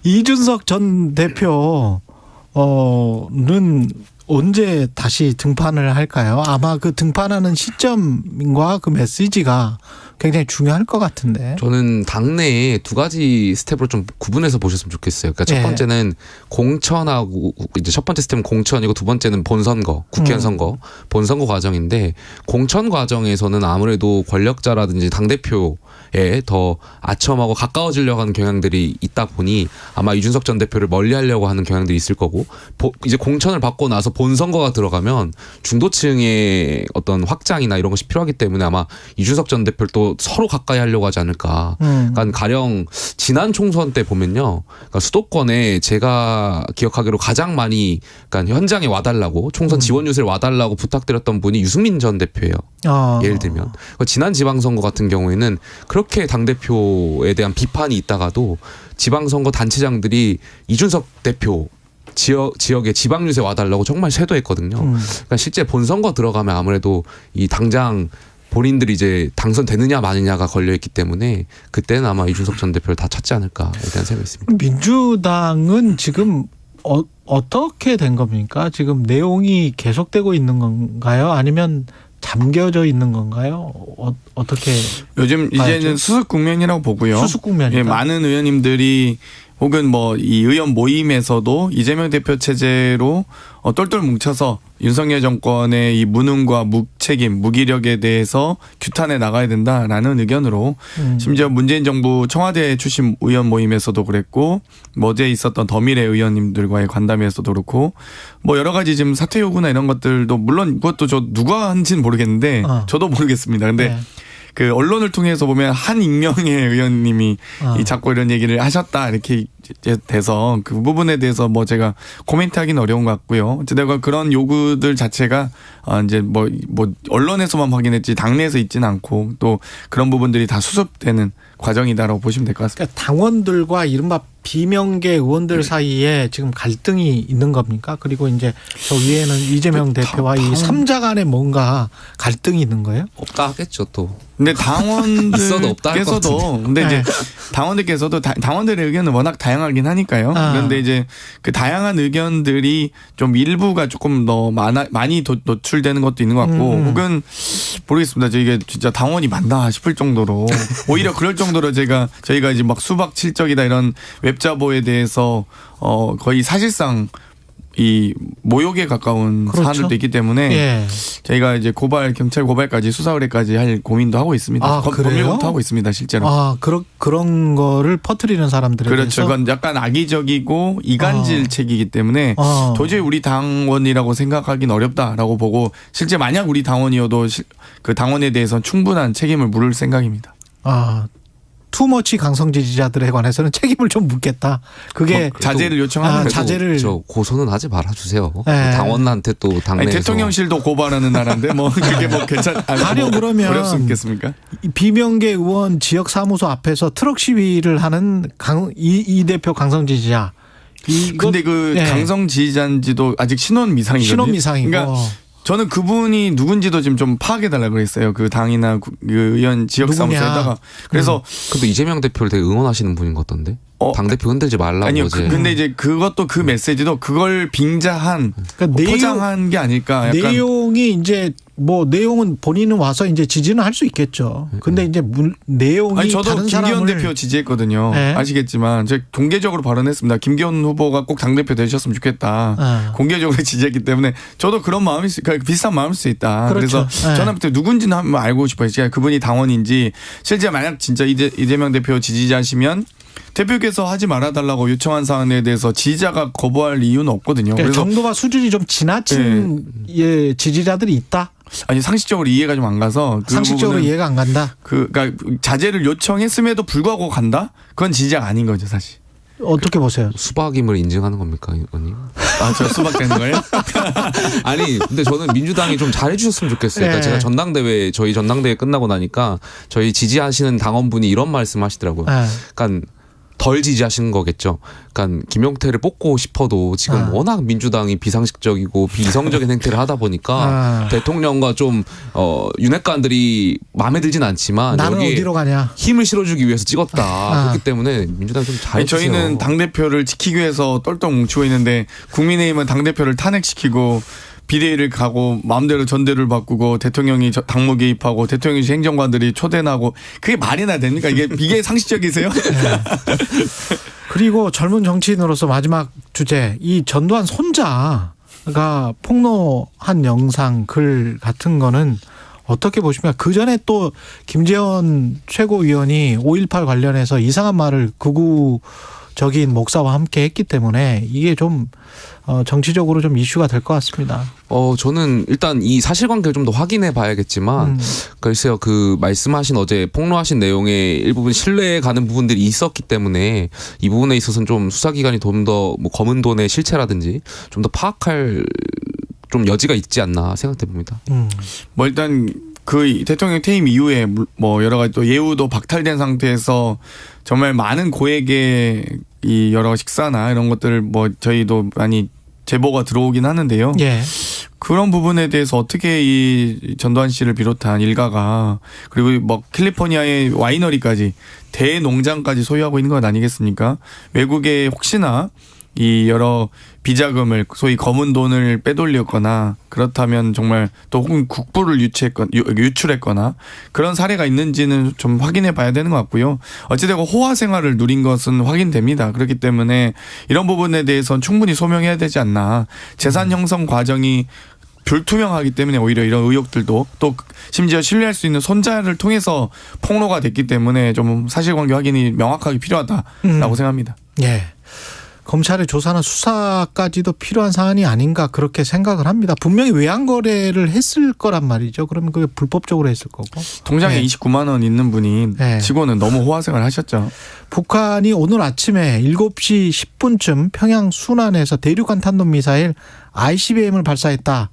이준석 전 대표는 언제 다시 등판을 할까요? 아마 그 등판하는 시점과 그 메시지가 굉장히 중요할 것 같은데. 저는 당내에 두 가지 스텝으로 좀 구분해서 보셨으면 좋겠어요. 그러니까 첫 번째는 공천하고, 이제 첫 번째 스텝은 공천이고 두 번째는 본선거, 국회의원 선거, 본선거 과정인데, 공천 과정에서는 아무래도 권력자라든지 당대표에 더 아첨하고 가까워지려고 하는 경향들이 있다 보니 아마 이준석 전 대표를 멀리하려고 하는 경향들이 있을 거고, 이제 공천을 받고 나서 본선거가 들어가면 중도층의 어떤 확장이나 이런 것이 필요하기 때문에 아마 이준석 전 대표를 또 서로 가까이 하려고 하지 않을까. 그러니까 가령 지난 총선 때 보면요, 그러니까 수도권에 제가 기억하기로 가장 많이, 그러니까 현장에 와달라고, 총선 지원 유세를 와달라고 부탁드렸던 분이 유승민 전 대표예요. 예를 들면 지난 지방선거 같은 경우에는 그렇게 당 대표에 대한 비판이 있다가도 지방선거 단체장들이 이준석 대표 지역에 지방 유세 와달라고 정말 쇄도했거든요. 그러니까 실제 본선거 들어가면 아무래도 이 당장 본인들이 이제 당선되느냐 마느냐가 걸려있기 때문에 그때는 아마 이준석 전 대표를 다 찾지 않을까에 대한 생각이 있습니다. 민주당은 지금 어떻게 된 겁니까? 지금 내용이 계속되고 있는 건가요? 아니면 잠겨져 있는 건가요? 어떻게 요즘 봐야죠? 이제는 수습 국면이라고 보고요. 수습 국면이다. 예, 많은 의원님들이 혹은 뭐 이 의원 모임에서도 이재명 대표 체제로 똘똘 뭉쳐서 윤석열 정권의 이 무능과 무책임, 무기력에 대해서 규탄해 나가야 된다라는 의견으로 심지어 문재인 정부 청와대 출신 의원 모임에서도 그랬고, 뭐 어제 있었던 더미래 의원님들과의 관담에서도 그렇고, 뭐 여러 가지 지금 사퇴 요구나 이런 것들도 물론 그것도 저 누가 한지는 모르겠는데 저도 모르겠습니다. 근데 그 언론을 통해서 보면 한 익명의 의원님이 자꾸 이런 얘기를 하셨다 이렇게 돼서 그 부분에 대해서 뭐 제가 코멘트하기는 어려운 것 같고요. 어쨌든 그런 요구들 자체가 이제 뭐 언론에서만 확인했지 당내에서 있지는 않고 또 그런 부분들이 다 수습되는 과정이다라고 보시면 될 것 같습니다. 그러니까 당원들과 이른바 비명계 의원들 사이에 지금 갈등이 있는 겁니까? 그리고 이제 저 위에는 이재명 대표와 이 3자 간에 뭔가 갈등이 있는 거예요? 없다 하겠죠 또. 근데 있어도 없다 할 것 당원들께서도 근데 이제 당원들께서도 당원들의 의견은 워낙 다양하긴 하니까요. 그런데 이제 그 다양한 의견들이 좀 일부가 조금 더 많이 노출되는 것도 있는 것 같고, 혹은 모르겠습니다. 이게 진짜 당원이 맞나 싶을 정도로 오히려 그럴 정도로 저희가 이제 막 수박 칠적이다 이런 웹자보에 대해서 거의 사실상 이 모욕에 가까운 사안들도 있기 때문에 저희가 이제 경찰 고발까지 수사 의뢰까지 할 고민도 하고 있습니다. 법률공도 하고 있습니다, 실제로. 그런 거를 퍼뜨리는 사람들에 그렇죠. 대해서. 그건 약간 악의적이고 이간질책이기 때문에 도저히 우리 당원이라고 생각하기는 어렵다라고 보고, 실제 만약 우리 당원이어도 그 당원에 대해서는 충분한 책임을 물을 생각입니다. 투머치 강성 지지자들에 관해서는 책임을 좀 묻겠다. 그게 자제를 요청하는 거죠. 자제를 고소는 하지 말아주세요. 당원한테 또 당내에서. 대통령실도 고발하는 나라인데 뭐 그게 뭐 가령 그러면 어렵습니까? 비명계 의원 지역 사무소 앞에서 트럭 시위를 하는 이 대표 강성 지지자. 근데 그 강성 지지자인지도 아직 신원 미상이거든요. 신원 미상이고. 그러니까 저는 그분이 누군지도 지금 좀 파악해달라고 그랬어요. 그 당이나 그 의원 지역사무소에다가. 그래서. 근데 이재명 대표를 되게 응원하시는 분인 것 같던데? 당대표 흔들지 말라고. 아니요. 근데 이제 그것도 그 메시지도 그걸 빙자한, 그러니까 포장한 게 아닐까. 약간 내용이 이제 뭐 내용은 본인은 와서 이제 지지는 할 수 있겠죠. 근데 이제 내용이 아니 저도 다른 김기현 사람을 대표 지지했거든요. 네. 아시겠지만 제가 공개적으로 발언했습니다. 김기현 후보가 꼭 당대표 되셨으면 좋겠다. 공개적으로 지지했기 때문에 저도 그런 마음이 그러니까 비슷한 마음일 수 있다. 그렇죠. 그래서 저는 그때 누군지는 한번 알고 싶어요. 제가 그분이 당원인지 실제 만약 진짜 이재명 대표 지지자시면 대표께서 하지 말아달라고 요청한 사안에 대해서 지지자가 거부할 이유는 없거든요. 그러니까 그래서 정도와 수준이 좀 지나친 예, 지지자들이 있다. 아니 상식적으로 이해가 좀 안 가서 그 상식적으로 이해가 안 간다. 그러니까 자제를 요청했음에도 불구하고 간다? 그건 지지자가 아닌 거죠 사실. 어떻게 보세요? 수박임을 인증하는 겁니까, 의원님? 아, 저 수박 되는 거예요? 아니, 근데 저는 민주당이 좀 잘해주셨으면 좋겠어요. 그러니까 네. 제가 저희 전당대회 끝나고 나니까 저희 지지하시는 당원분이 이런 말씀 하시더라고요. 네. 그러니까 덜 지지하시는 거겠죠. 그러니까 김용태를 뽑고 싶어도 지금 워낙 민주당이 비상식적이고 비이성적인 행태를 하다 보니까 대통령과 좀 윤핵관들이 마음에 들진 않지만 나는 여기에 어디로 가냐 힘을 실어주기 위해서 찍었다. 그렇기 때문에 민주당 좀 잘해주세요. 저희는 당대표를 지키기 위해서 똘똘 뭉치고 있는데 국민의힘은 당대표를 탄핵시키고 비대위를 가고 마음대로 전대를 바꾸고 대통령이 당무 개입하고 대통령이 행정관들이 초대나고 그게 말이나 됩니까? 이게 상식적이세요? 그리고 젊은 정치인으로서 마지막 주제 이 전두환 손자가 폭로한 영상 글 같은 거는 어떻게 보십니까? 그 전에 또 김재원 최고위원이 5.18 관련해서 이상한 말을 극우적인 목사와 함께 했기 때문에 이게 좀 정치적으로 좀 이슈가 될 것 같습니다. 저는 일단 이 사실관계를 좀 더 확인해 봐야겠지만, 글쎄요, 그 말씀하신 어제 폭로하신 내용에 일부분 신뢰에 가는 부분들이 있었기 때문에 이 부분에 있어서는 좀 수사기관이 좀 더 뭐 검은 돈의 실체라든지 좀 더 파악할 좀 여지가 있지 않나 생각해 봅니다. 뭐 일단 그 대통령 퇴임 이후에 뭐 여러 가지 또 예우도 박탈된 상태에서 정말 많은 고액의 이 여러 식사나 이런 것들을 뭐 저희도 많이 제보가 들어오긴 하는데요. 예. 그런 부분에 대해서 어떻게 이 전두환 씨를 비롯한 일가가 그리고 뭐 캘리포니아의 와이너리까지 대농장까지 소유하고 있는 건 아니겠습니까? 외국에 혹시나 이 여러 비자금을 소위 검은 돈을 빼돌렸거나 그렇다면 정말 또 혹은 국부를 유출했거나 그런 사례가 있는지는 좀 확인해 봐야 되는 것 같고요. 어찌되고 호화 생활을 누린 것은 확인됩니다. 그렇기 때문에 이런 부분에 대해서는 충분히 소명해야 되지 않나. 재산 형성 과정이 불투명하기 때문에 오히려 이런 의혹들도 또 심지어 신뢰할 수 있는 손자를 통해서 폭로가 됐기 때문에 좀 사실관계 확인이 명확하게 필요하다라고 생각합니다. 예. 검찰의 조사나 수사까지도 필요한 사안이 아닌가 그렇게 생각을 합니다. 분명히 외환 거래를 했을 거란 말이죠. 그러면 그게 불법적으로 했을 거고. 통장에 29만 원 있는 분이 치고는 너무 호화생활 하셨죠. 북한이 오늘 아침에 7시 10분쯤 평양 순안에서 대륙간 탄도미사일 ICBM을 발사했다.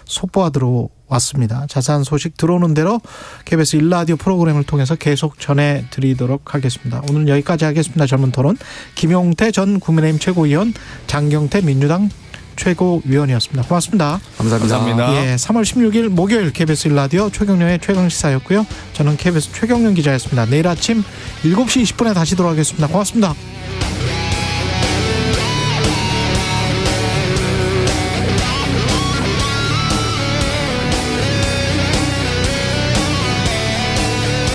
속보가 들어왔습니다. 자세한 소식 들어오는 대로 KBS 1라디오 프로그램을 통해서 계속 전해드리도록 하겠습니다. 오늘 여기까지 하겠습니다. 젊은 토론 김용태 전 국민의힘 최고위원, 장경태 민주당 최고위원이었습니다. 고맙습니다. 감사합니다. 예, 3월 16일 목요일 KBS 1라디오 최경영의 최강시사였고요. 저는 KBS 최경영 기자였습니다. 내일 아침 7시 20분에 다시 돌아오겠습니다. 고맙습니다.